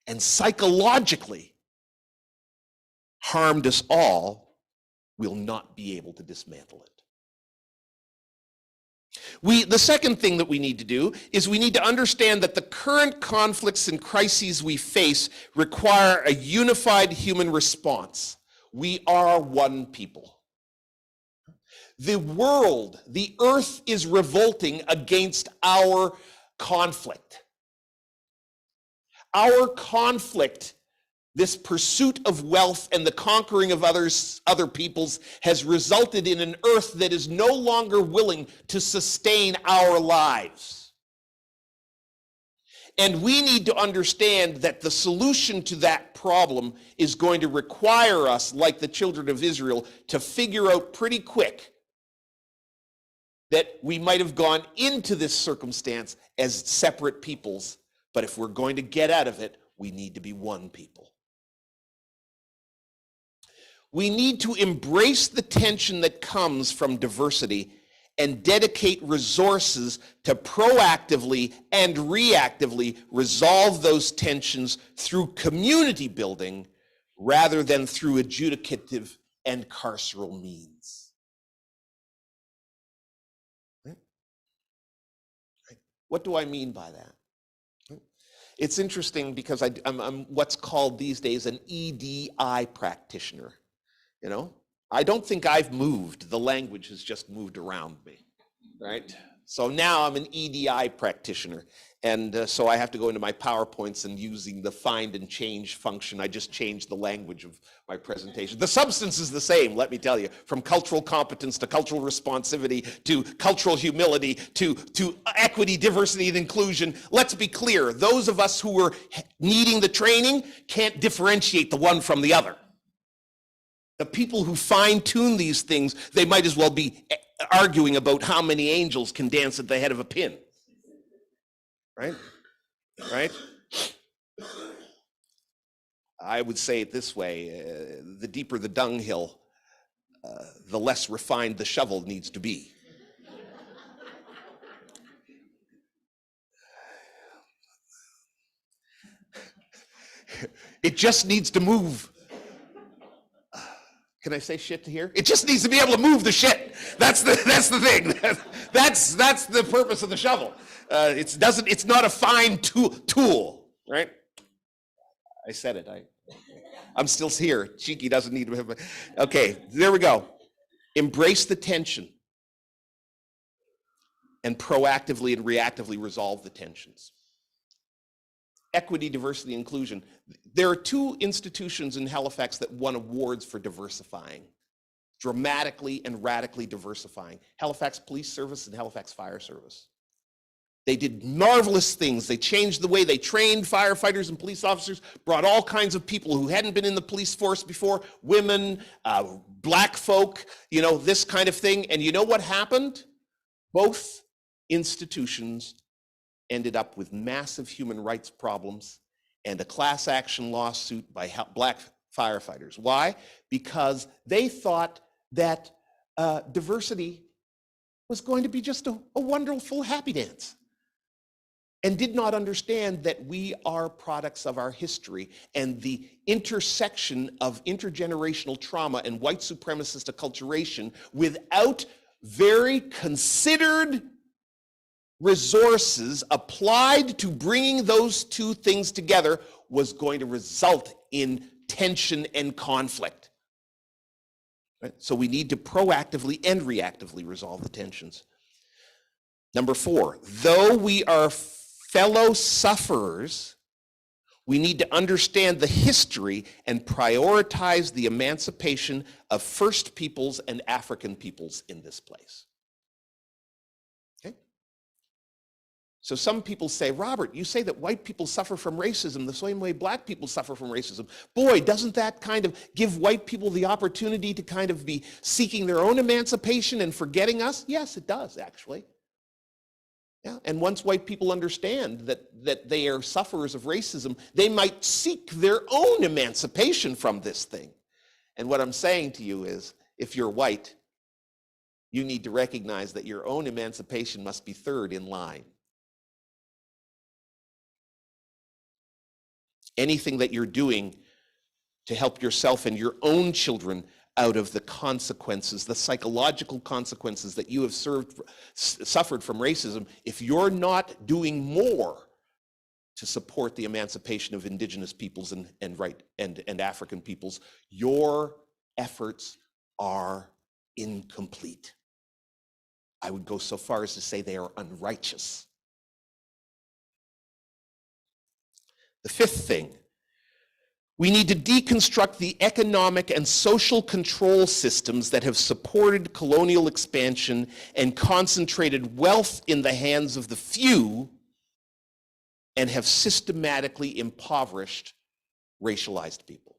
and psychologically harmed us all, we'll not be able to dismantle it. The second thing that we need to do is we need to understand that the current conflicts and crises we face require a unified human response. We are one people. The world, the earth is revolting against our conflict. Our conflict, this pursuit of wealth and the conquering of other peoples, has resulted in an earth that is no longer willing to sustain our lives. And we need to understand that the solution to that problem is going to require us, like the children of Israel, to figure out pretty quick that we might have gone into this circumstance as separate peoples, but if we're going to get out of it, we need to be one people. We need to embrace the tension that comes from diversity and dedicate resources to proactively and reactively resolve those tensions through community building rather than through adjudicative and carceral means. What do I mean by that? It's interesting because I'm what's called these days an EDI practitioner. I don't think I've moved. The language has just moved around me, right? So now I'm an EDI practitioner. And so I have to go into my PowerPoints and using the find and change function. I just changed the language of my presentation. The substance is the same, let me tell you, from cultural competence to cultural responsivity to cultural humility to equity, diversity, and inclusion. Let's be clear, those of us who are needing the training can't differentiate the one from the other. The people who fine-tune these things, they might as well be arguing about how many angels can dance at the head of a pin. Right? Right? I would say it this way, the deeper the dunghill, the less refined the shovel needs to be. It just needs to move. Can I say shit here? It just needs to be able to move the shit. That's the thing. That's the purpose of the shovel. It's not a fine tool, right? I said it. I'm still here. Cheeky doesn't need to have. Okay, there we go. Embrace the tension and proactively and reactively resolve the tensions. Equity, diversity, inclusion. There are two institutions in Halifax that won awards for diversifying, dramatically and radically diversifying. Halifax Police Service and Halifax Fire Service. They did marvelous things. They changed the way they trained firefighters and police officers, brought all kinds of people who hadn't been in the police force before, women, black folk, this kind of thing. And you know what happened? Both institutions ended up with massive human rights problems and a class action lawsuit by black firefighters. Why? Because they thought that diversity was going to be just a wonderful happy dance, and did not understand that we are products of our history, and the intersection of intergenerational trauma and white supremacist acculturation without very considered resources applied to bringing those two things together was going to result in tension and conflict. Right? So we need to proactively and reactively resolve the tensions. Number 4, though we are fellow sufferers, we need to understand the history and prioritize the emancipation of First Peoples and African peoples in this place. So some people say, Robert, you say that white people suffer from racism the same way black people suffer from racism. Boy, doesn't that kind of give white people the opportunity to kind of be seeking their own emancipation and forgetting us? Yes, it does, actually. Yeah. And once white people understand that they are sufferers of racism, they might seek their own emancipation from this thing. And what I'm saying to you is, if you're white, you need to recognize that your own emancipation must be third in line. Anything that you're doing to help yourself and your own children out of the consequences, the psychological consequences that you have suffered from racism, if you're not doing more to support the emancipation of Indigenous peoples and African peoples, your efforts are incomplete. I would go so far as to say they are unrighteous. The 5th thing, we need to deconstruct the economic and social control systems that have supported colonial expansion and concentrated wealth in the hands of the few and have systematically impoverished racialized people.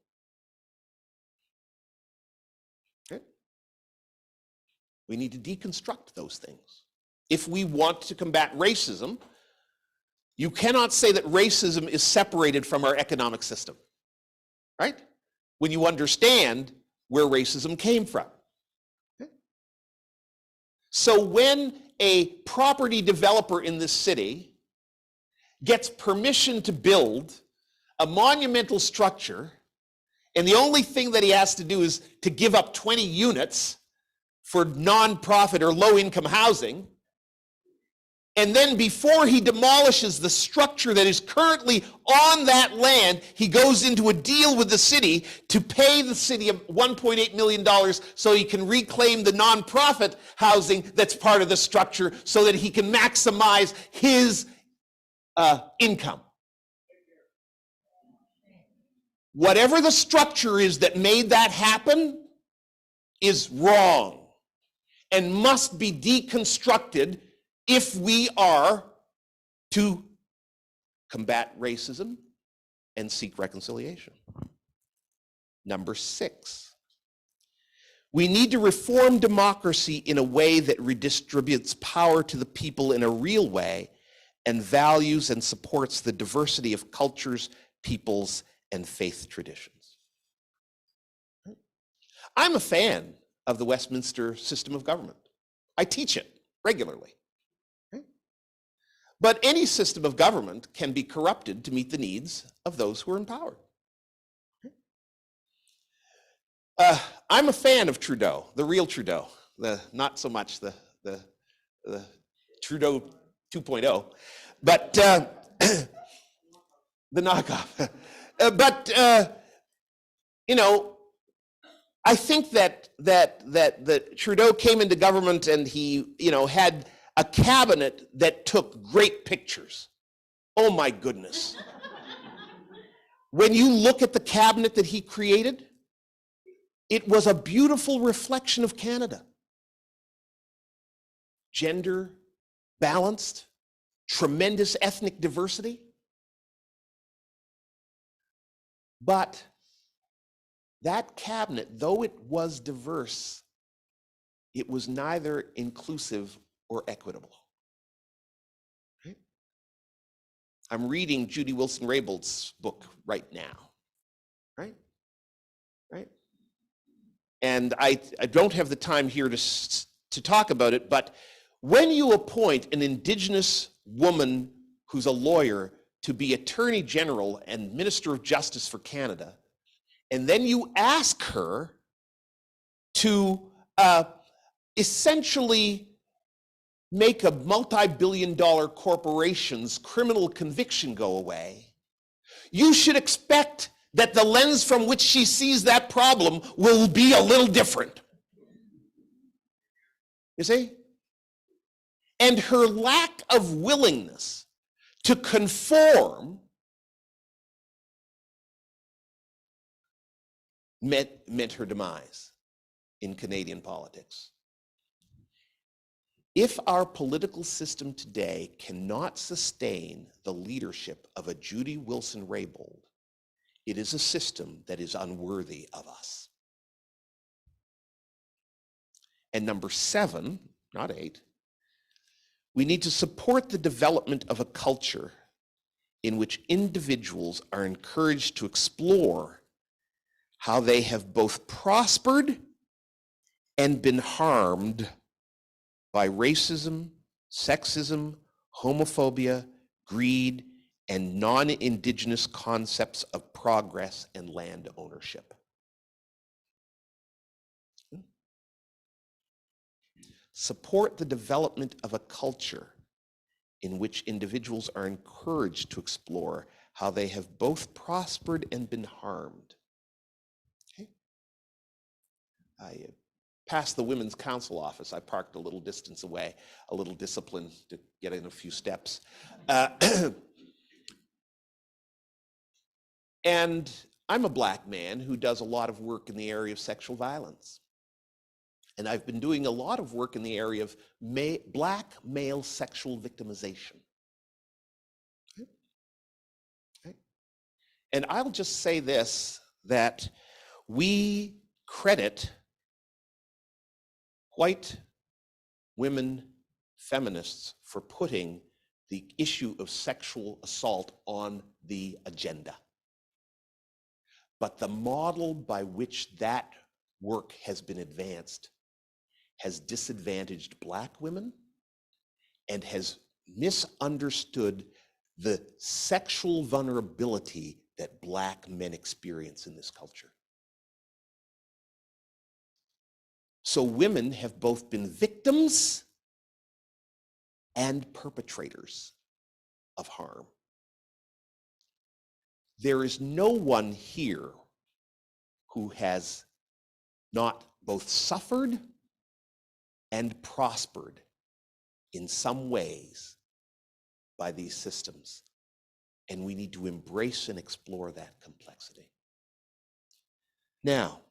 Okay? We need to deconstruct those things. If we want to combat racism, you cannot say that racism is separated from our economic system, right? When you understand where racism came from. Okay? So when a property developer in this city gets permission to build a monumental structure, and the only thing that he has to do is to give up 20 units for nonprofit or low-income housing, And then before he demolishes the structure that is currently on that land, he goes into a deal with the city to pay the city $1.8 million so he can reclaim the nonprofit housing that's part of the structure so that he can maximize his income. Whatever the structure is that made that happen is wrong and must be deconstructed if we are to combat racism and seek reconciliation. Number 6, we need to reform democracy in a way that redistributes power to the people in a real way and values and supports the diversity of cultures, peoples, and faith traditions. I'm a fan of the Westminster system of government. I teach it regularly. But any system of government can be corrupted to meet the needs of those who are in power. I'm a fan of Trudeau, the real Trudeau, not so much the Trudeau 2.0, but the knockoff. You know, I think that Trudeau came into government and he, had a cabinet that took great pictures. Oh my goodness. When you look at the cabinet that he created, it was a beautiful reflection of Canada. Gender balanced, tremendous ethnic diversity. But that cabinet, though it was diverse, it was neither inclusive or equitable. Right? I'm reading Judy Wilson-Raybould's book right now. Right? And I don't have the time here to talk about it, but when you appoint an Indigenous woman who's a lawyer to be Attorney General and Minister of Justice for Canada, and then you ask her to essentially make a multi-billion-dollar corporation's criminal conviction go away, you should expect that the lens from which she sees that problem will be a little different. You see? And her lack of willingness to conform meant her demise in Canadian politics. If our political system today cannot sustain the leadership of a Judy Wilson-Raybould, it is a system that is unworthy of us. And number 7, not 8, we need to support the development of a culture in which individuals are encouraged to explore how they have both prospered and been harmed by racism, sexism, homophobia, greed, and non-Indigenous concepts of progress and land ownership. Support the development of a culture in which individuals are encouraged to explore how they have both prospered and been harmed. Okay. I passed the Women's Council office. I parked a little distance away, a little discipline to get in a few steps. And I'm a Black man who does a lot of work in the area of sexual violence. And I've been doing a lot of work in the area of Black male sexual victimization. Okay. And I'll just say this, that we credit white women feminists for putting the issue of sexual assault on the agenda. But the model by which that work has been advanced has disadvantaged Black women and has misunderstood the sexual vulnerability that Black men experience in this culture. So women have both been victims and perpetrators of harm. There is no one here who has not both suffered and prospered in some ways by these systems. And we need to embrace and explore that complexity. Now,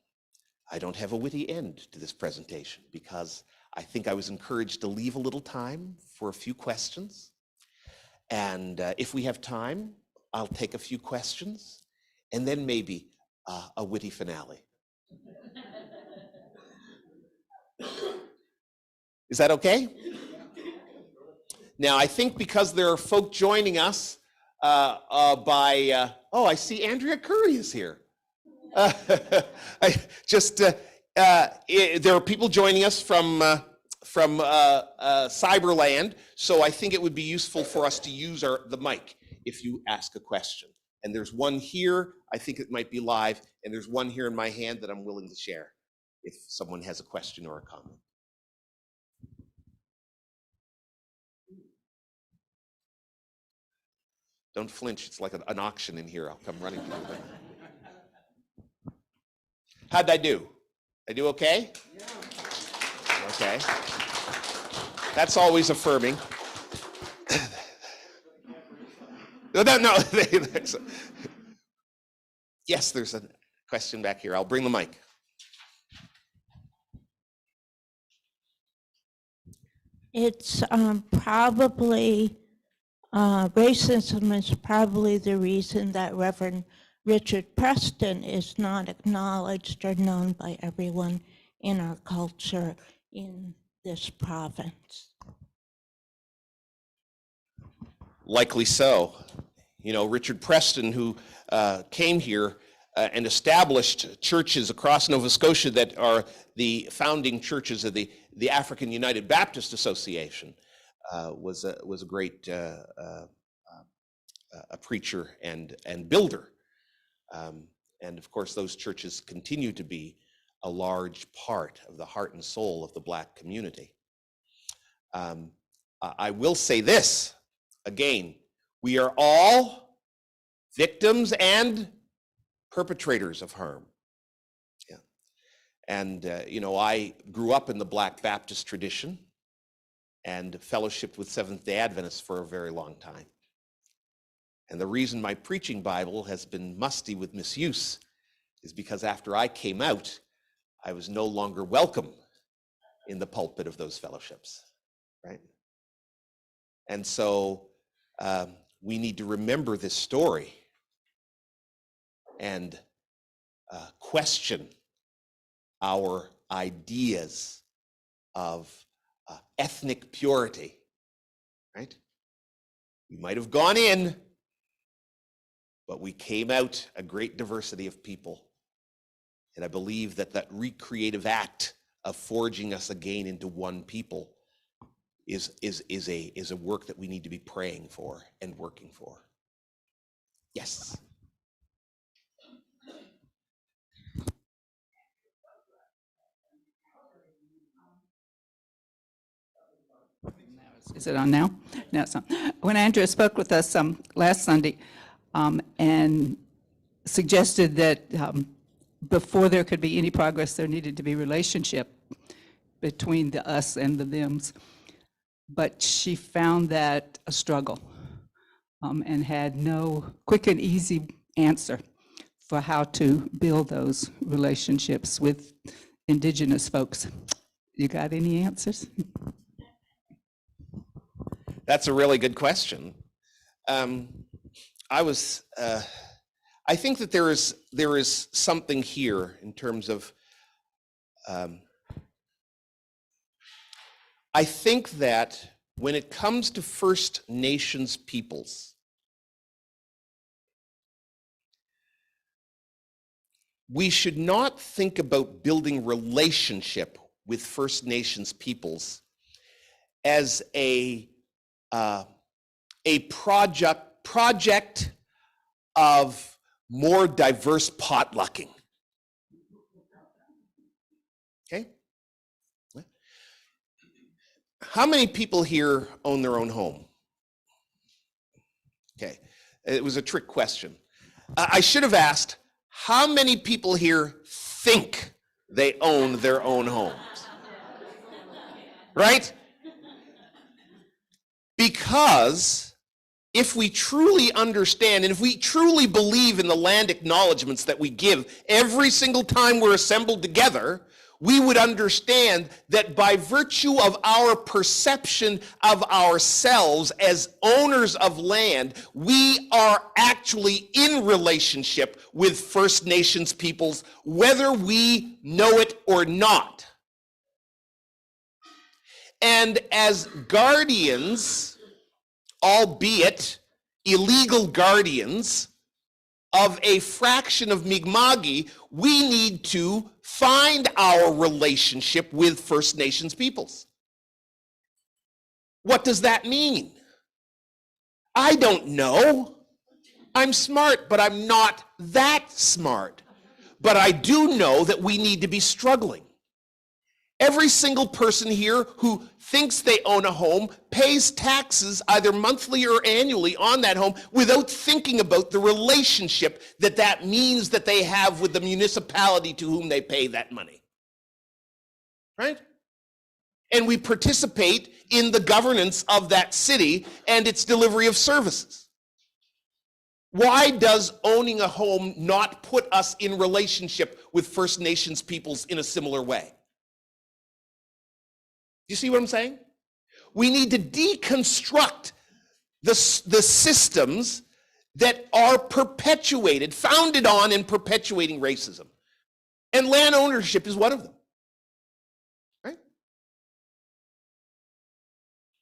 I don't have a witty end to this presentation because I think I was encouraged to leave a little time for a few questions. And if we have time, I'll take a few questions and then maybe a witty finale. Is that okay? Now, I think because there are folk joining us oh, I see Andrea Curry is here. There are people joining us from Cyberland, so I think it would be useful for us to use the mic if you ask a question. And there's one here, I think it might be live, and there's one here in my hand that I'm willing to share if someone has a question or a comment. Don't flinch, it's like an auction in here. I'll come running to you. How'd I do? I do okay? Yeah. Okay. That's always affirming. No. Yes, there's a question back here. I'll bring the mic. It's probably, racism is probably the reason that Reverend Richard Preston is not acknowledged or known by everyone in our culture in this province. Likely so. You know, Richard Preston, who came here and established churches across Nova Scotia that are the founding churches of the African United Baptist Association, was a great a preacher and builder. And of course, those churches continue to be a large part of the heart and soul of the Black community. I will say this, again, we are all victims and perpetrators of harm. Yeah. And, you know, I grew up in the Black Baptist tradition and fellowshiped with Seventh-day Adventists for a very long time. And the reason my preaching Bible has been musty with misuse is because after I came out, I was no longer welcome in the pulpit of those fellowships, right? And so we need to remember this story and question our ideas of ethnic purity, right? We might have gone in, but we came out a great diversity of people. And I believe that that recreative act of forging us again into one people is a work that we need to be praying for and working for. Yes. Is it on now? No, it's not. When Andrea spoke with us last Sunday and suggested that before there could be any progress, there needed to be relationship between the us and the thems. But she found that a struggle and had no quick and easy answer for how to build those relationships with Indigenous folks. You got any answers? That's a really good question. I think that there is something here in terms of, I think that when it comes to First Nations peoples, we should not think about building relationship with First Nations peoples as a project of more diverse potlucking. Okay? How many people here own their own home? Okay, it was a trick question. I should have asked, how many people here think they own their own homes? Right? Because if we truly understand and if we truly believe in the land acknowledgements that we give every single time we're assembled together, we would understand that by virtue of our perception of ourselves as owners of land, we are actually in relationship with First Nations peoples, whether we know it or not. And as guardians, albeit illegal guardians, of a fraction of Mi'kma'ki, we need to find our relationship with First Nations peoples. What does that mean? I don't know. I'm smart, but I'm not that smart. But I do know that we need to be struggling. Every single person here who thinks they own a home pays taxes either monthly or annually on that home without thinking about the relationship that that means that they have with the municipality to whom they pay that money. Right? And we participate in the governance of that city and its delivery of services. Why does owning a home not put us in relationship with First Nations peoples in a similar way? You see what I'm saying? We need to deconstruct the systems that are perpetuated, founded on and perpetuating racism. And land ownership is one of them. Right?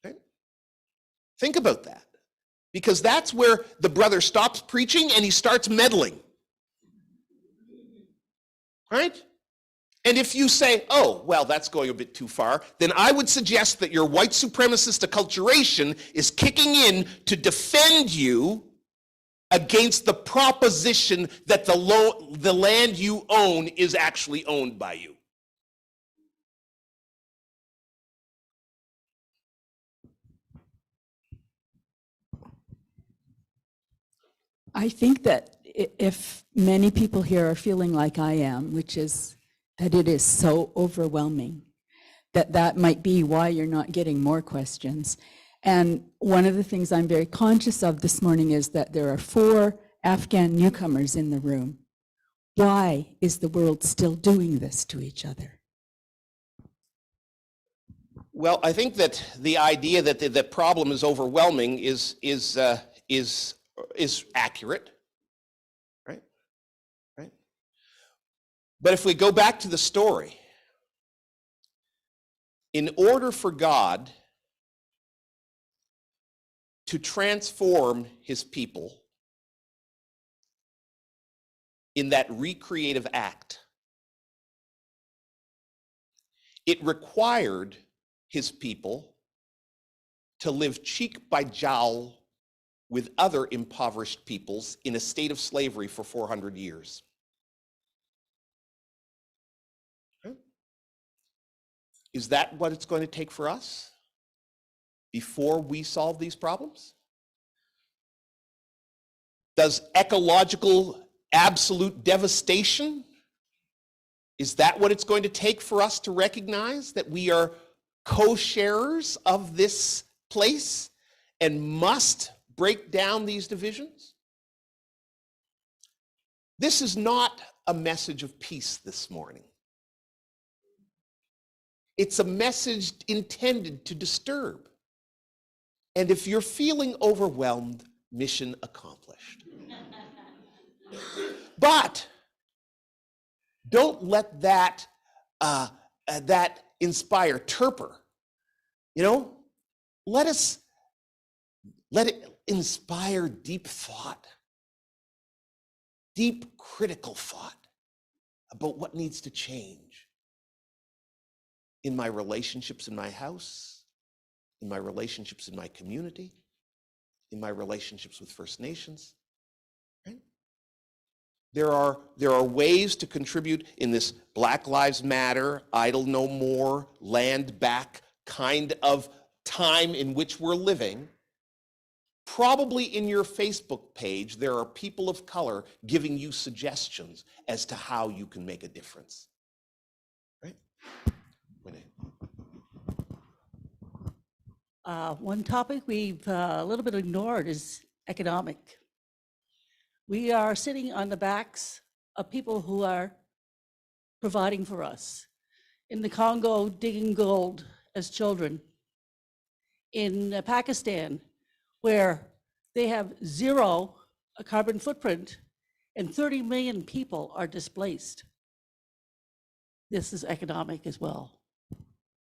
Okay? Think about that. Because that's where the brother stops preaching and he starts meddling. Right? And if you say, oh, well, that's going a bit too far, then I would suggest that your white supremacist acculturation is kicking in to defend you against the proposition that the land you own is actually owned by you. I think that if many people here are feeling like I am, which is that it is so overwhelming, that might be why you're not getting more questions. And one of the things I'm very conscious of this morning is that there are 4 Afghan newcomers in the room. Why is the world still doing this to each other? Well, I think that the idea that the problem is overwhelming is accurate. But if we go back to the story, in order for God to transform his people in that recreative act, it required his people to live cheek by jowl with other impoverished peoples in a state of slavery for 400 years. Is that what it's going to take for us before we solve these problems? Does ecological absolute devastation, is that what it's going to take for us to recognize that we are co-sharers of this place and must break down these divisions? This is not a message of peace this morning. It's a message intended to disturb. And if you're feeling overwhelmed, mission accomplished. But don't let that inspire torpor. You know, let it inspire deep thought, deep critical thought about what needs to change in my relationships in my house, in my relationships in my community, in my relationships with First Nations. Right? There are ways to contribute in this Black Lives Matter, Idle No More, Land Back kind of time in which we're living, probably in your Facebook page, there are people of color giving you suggestions as to how you can make a difference. Right? One topic we've a little bit ignored is economic. We are sitting on the backs of people who are providing for us. In the Congo, digging gold as children. In Pakistan, where they have zero carbon footprint and 30 million people are displaced. This is economic as well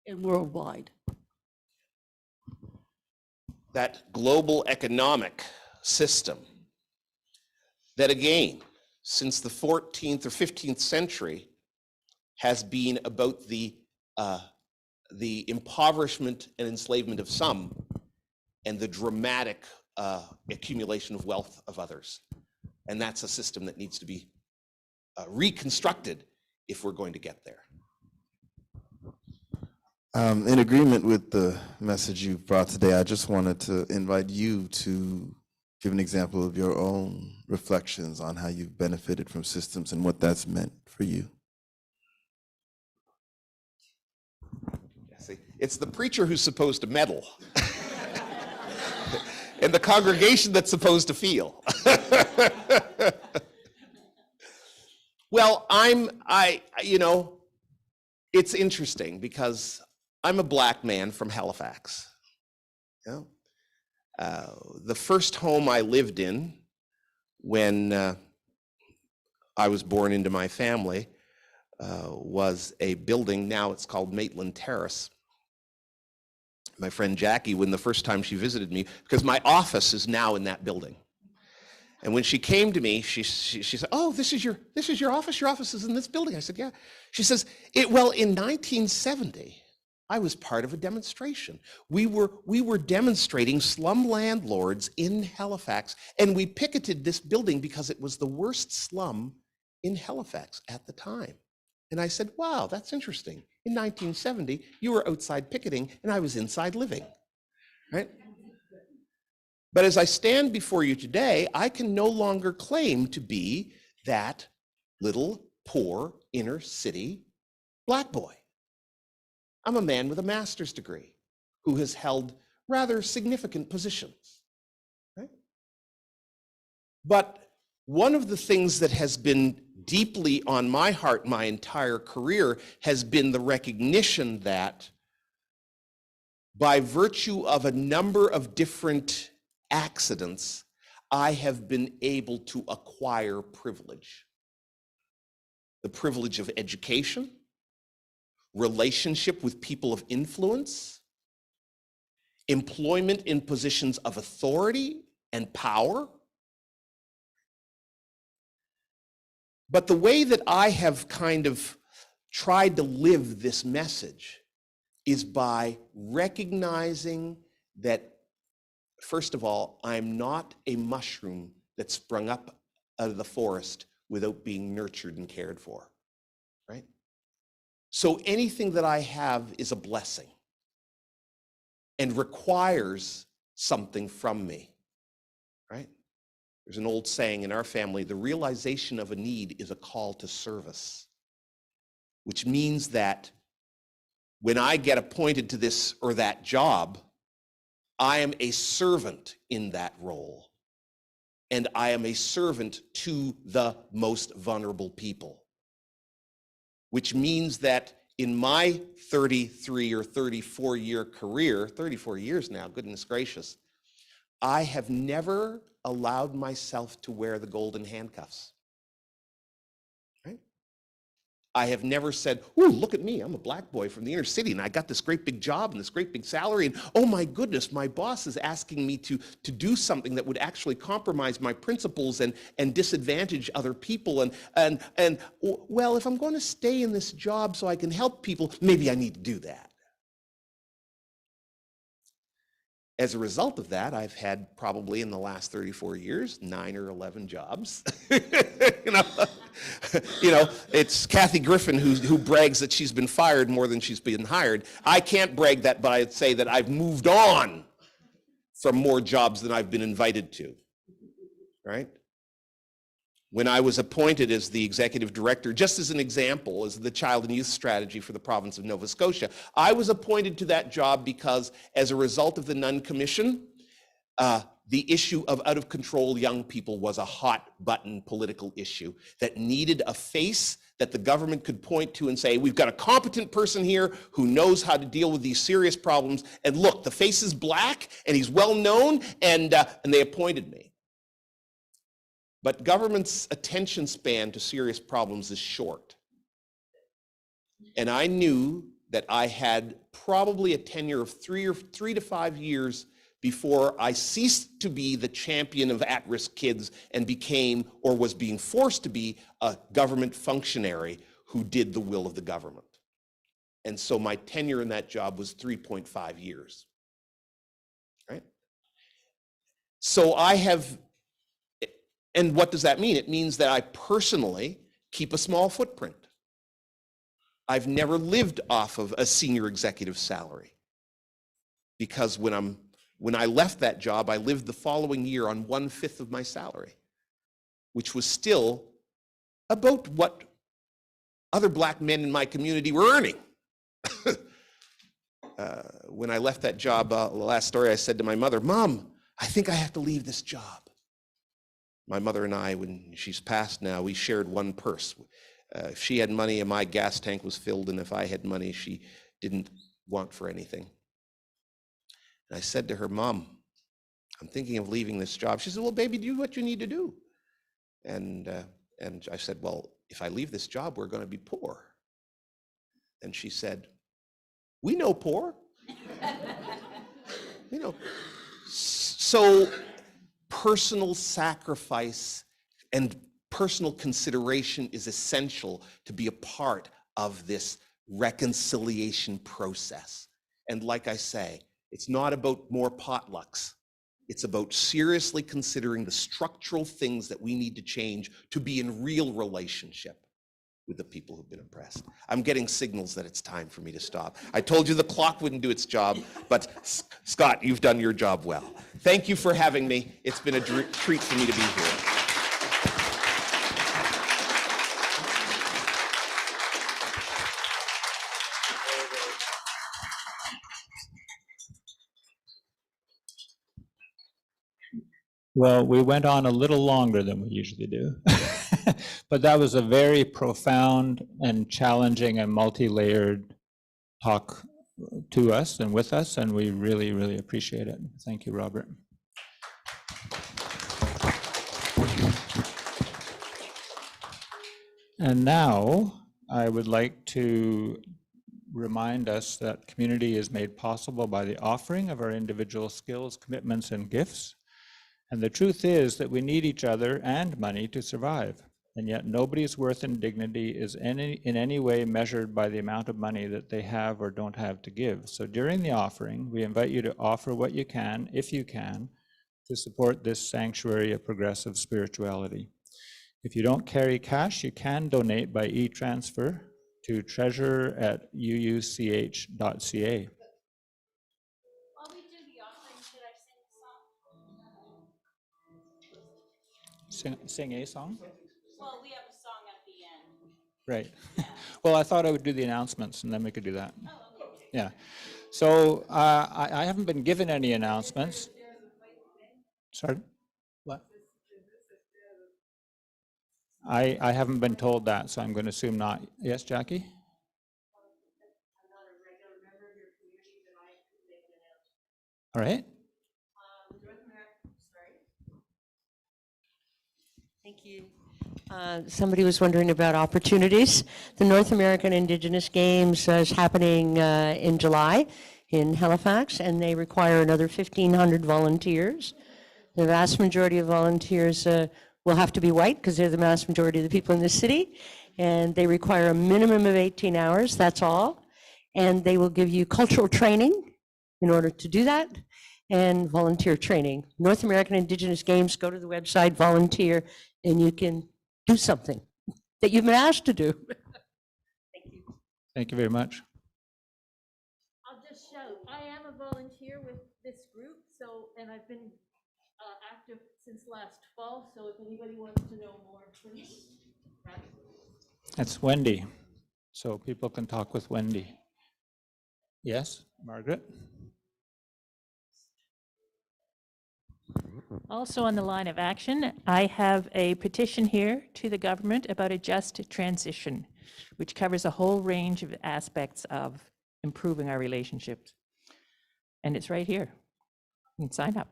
and worldwide. That global economic system that, again, since the 14th or 15th century has been about the impoverishment and enslavement of some and the dramatic accumulation of wealth of others. And that's a system that needs to be reconstructed if we're going to get there. In agreement with the message you brought today, I just wanted to invite you to give an example of your own reflections on how you've benefited from systems and what that's meant for you. See, it's the preacher who's supposed to meddle and the congregation that's supposed to feel. Well, it's interesting because I'm a black man from Halifax. You know? The first home I lived in when I was born into my family was a building, now it's called Maitland Terrace. My friend Jackie, when the first time she visited me, because my office is now in that building. And when she came to me, she said, "Oh, this is your office? Your office is in this building?" I said, "Yeah." She says, "Well, in 1970, I was part of a demonstration. We were demonstrating slum landlords in Halifax, and we picketed this building because it was the worst slum in Halifax at the time." And I said, "Wow, that's interesting. In 1970, you were outside picketing, and I was inside living." Right? But as I stand before you today, I can no longer claim to be that little, poor, inner city black boy. I'm a man with a master's degree who has held rather significant positions. Right? But one of the things that has been deeply on my heart my entire career has been the recognition that by virtue of a number of different accidents, I have been able to acquire privilege. The privilege of education, relationship with people of influence, employment in positions of authority and power. But the way that I have kind of tried to live this message is by recognizing that, first of all, I'm not a mushroom that sprung up out of the forest without being nurtured and cared for, right? So anything that I have is a blessing and requires something from me, right? There's an old saying in our family, the realization of a need is a call to service, which means that when I get appointed to this or that job, I am a servant in that role, and I am a servant to the most vulnerable people, which means that in my 33 or 34 year career, 34 years now, goodness gracious, I have never allowed myself to wear the golden handcuffs. Right? I have never said, "Ooh, look at me, I'm a black boy from the inner city and I got this great big job and this great big salary, and oh my goodness, my boss is asking me to do something that would actually compromise my principles and disadvantage other people, and well, if I'm going to stay in this job so I can help people, maybe I need to do that." As a result of that, I've had probably in the last 34 years, 9 or 11 jobs. You know? You know, it's Kathy Griffin who brags that she's been fired more than she's been hired. I can't brag that, but I'd say that I've moved on from more jobs than I've been invited to, right? When I was appointed as the executive director, just as an example, as the child and youth strategy for the province of Nova Scotia, I was appointed to that job because as a result of the Nunn Commission, the issue of out-of-control young people was a hot-button political issue that needed a face that the government could point to and say, we've got a competent person here who knows how to deal with these serious problems, and look, the face is black, and he's well-known, and they appointed me. But government's attention span to serious problems is short. And I knew that I had probably a tenure of 3 to 5 years before I ceased to be the champion of at-risk kids and became, or was being forced to be, a government functionary who did the will of the government. And so my tenure in that job was 3.5 years, right? So I have, and what does that mean? It means that I personally keep a small footprint. I've never lived off of a senior executive salary because when I left that job, I lived the following year on 1/5 of my salary, which was still about what other black men in my community were earning. When I left that job, the last story, I said to my mother, Mom, I think I have to leave this job. My mother and I, when she's passed now, we shared one purse. If she had money and my gas tank was filled, and if I had money, she didn't want for anything. And I said to her, Mom, I'm thinking of leaving this job. She said, well, baby, do what you need to do. And I said, well, if I leave this job, we're going to be poor. And she said, we know poor. You know, so personal sacrifice and personal consideration is essential to be a part of this reconciliation process. And like I say, it's not about more potlucks. It's about seriously considering the structural things that we need to change to be in real relationship with the people who've been oppressed. I'm getting signals that it's time for me to stop. I told you the clock wouldn't do its job, but Scott, you've done your job well. Thank you for having me. It's been a treat for me to be here. Well, we went on a little longer than we usually do, but that was a very profound and challenging and multi-layered talk to us and with us, and we really, really appreciate it. Thank you, Robert. And now I would like to remind us that community is made possible by the offering of our individual skills, commitments, and gifts. And the truth is that we need each other and money to survive. And yet nobody's worth and dignity is in any way measured by the amount of money that they have or don't have to give. So during the offering, we invite you to offer what you can, if you can, to support this sanctuary of progressive spirituality. If you don't carry cash, you can donate by e-transfer to treasurer@uuch.ca. Sing a song? Well, we have a song at the end. Right. Well, I thought I would do the announcements and then we could do that. Oh, okay. Yeah. So I haven't been given any announcements. Sorry? What? I haven't been told that, so I'm going to assume not. Yes, Jackie? All right. Thank you. Somebody was wondering about opportunities. The North American Indigenous Games is happening in July in Halifax, and they require another 1,500 volunteers. The vast majority of volunteers will have to be white because they're the vast majority of the people in the city, and they require a minimum of 18 hours, that's all. And they will give you cultural training in order to do that, and volunteer training. North American Indigenous Games, go to the website, volunteer, and you can do something. that you've been asked to do. Thank you very much. I'll just shout, I am a volunteer with this group, and I've been active since last fall, so if anybody wants to know more, please. That's Wendy, so people can talk with Wendy. Yes, Margaret? Also on the line of action, I have a petition here to the government about a just transition, which covers a whole range of aspects of improving our relationships. And it's right here. You can sign up.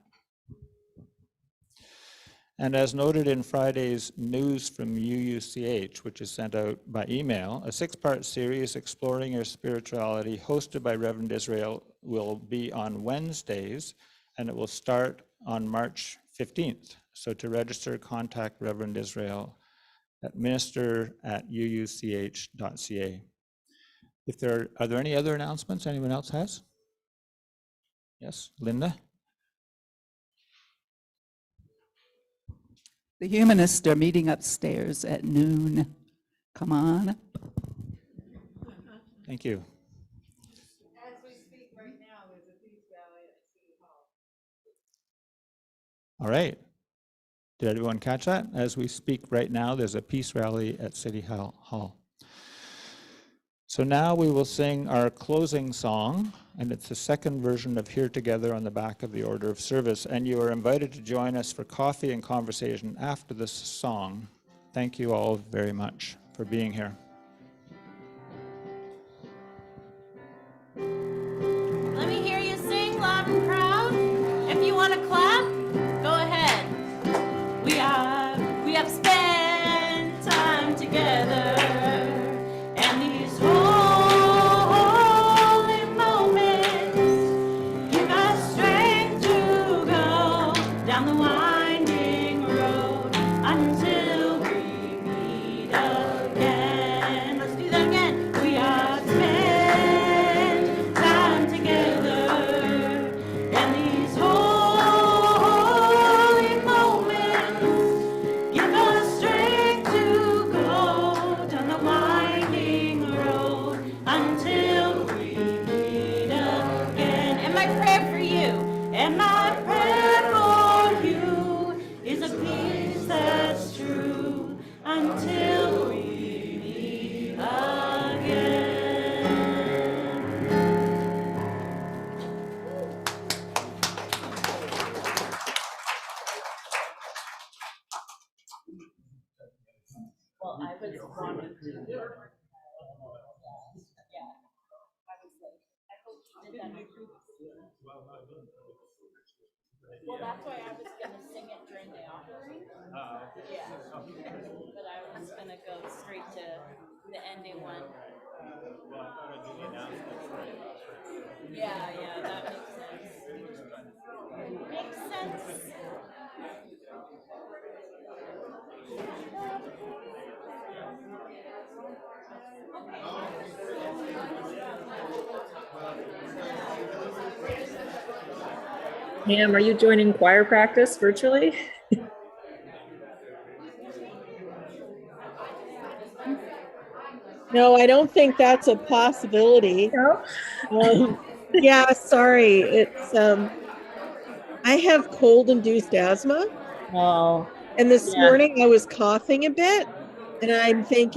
And as noted in Friday's news from UUCH, which is sent out by email, a 6-part series exploring your spirituality hosted by Reverend Israel will be on Wednesdays, and it will start on March 15th. So to register, contact Reverend Israel at minister@uuch.ca. If there are there any other announcements anyone else has? Yes, Linda? The humanists are meeting upstairs at noon. Come on. Thank you. As we speak right now, there's a peace rally at City Hall. All right. Did everyone catch that? As we speak right now, there's a peace rally at City Hall. So now we will sing our closing song, and it's the second version of Here Together on the back of the order of service. And you are invited to join us for coffee and conversation after this song. Thank you all very much for being here. Let me hear you sing loud and proud. If you want to clap, go ahead. We have spent time together, and these holy moments give us strength to go down the winding road until we meet again. Let's do that again. We have spent time together, and these holy moments give us strength to go down the winding road until we meet again. And my prayer for you, is a peace that's true until we meet again. Well, I was wanting to. Yeah. I was like, I hope she did that. Well, that's why I was gonna sing it during the offering. Yeah. But I was gonna go straight to the ending one. Yeah, that makes sense. Makes sense. Ma'am, are you joining choir practice virtually? No, I don't think that's a possibility. No? Yeah, sorry. It's I have cold-induced asthma. Oh. And this Yeah. morning I was coughing a bit, and I'm thinking,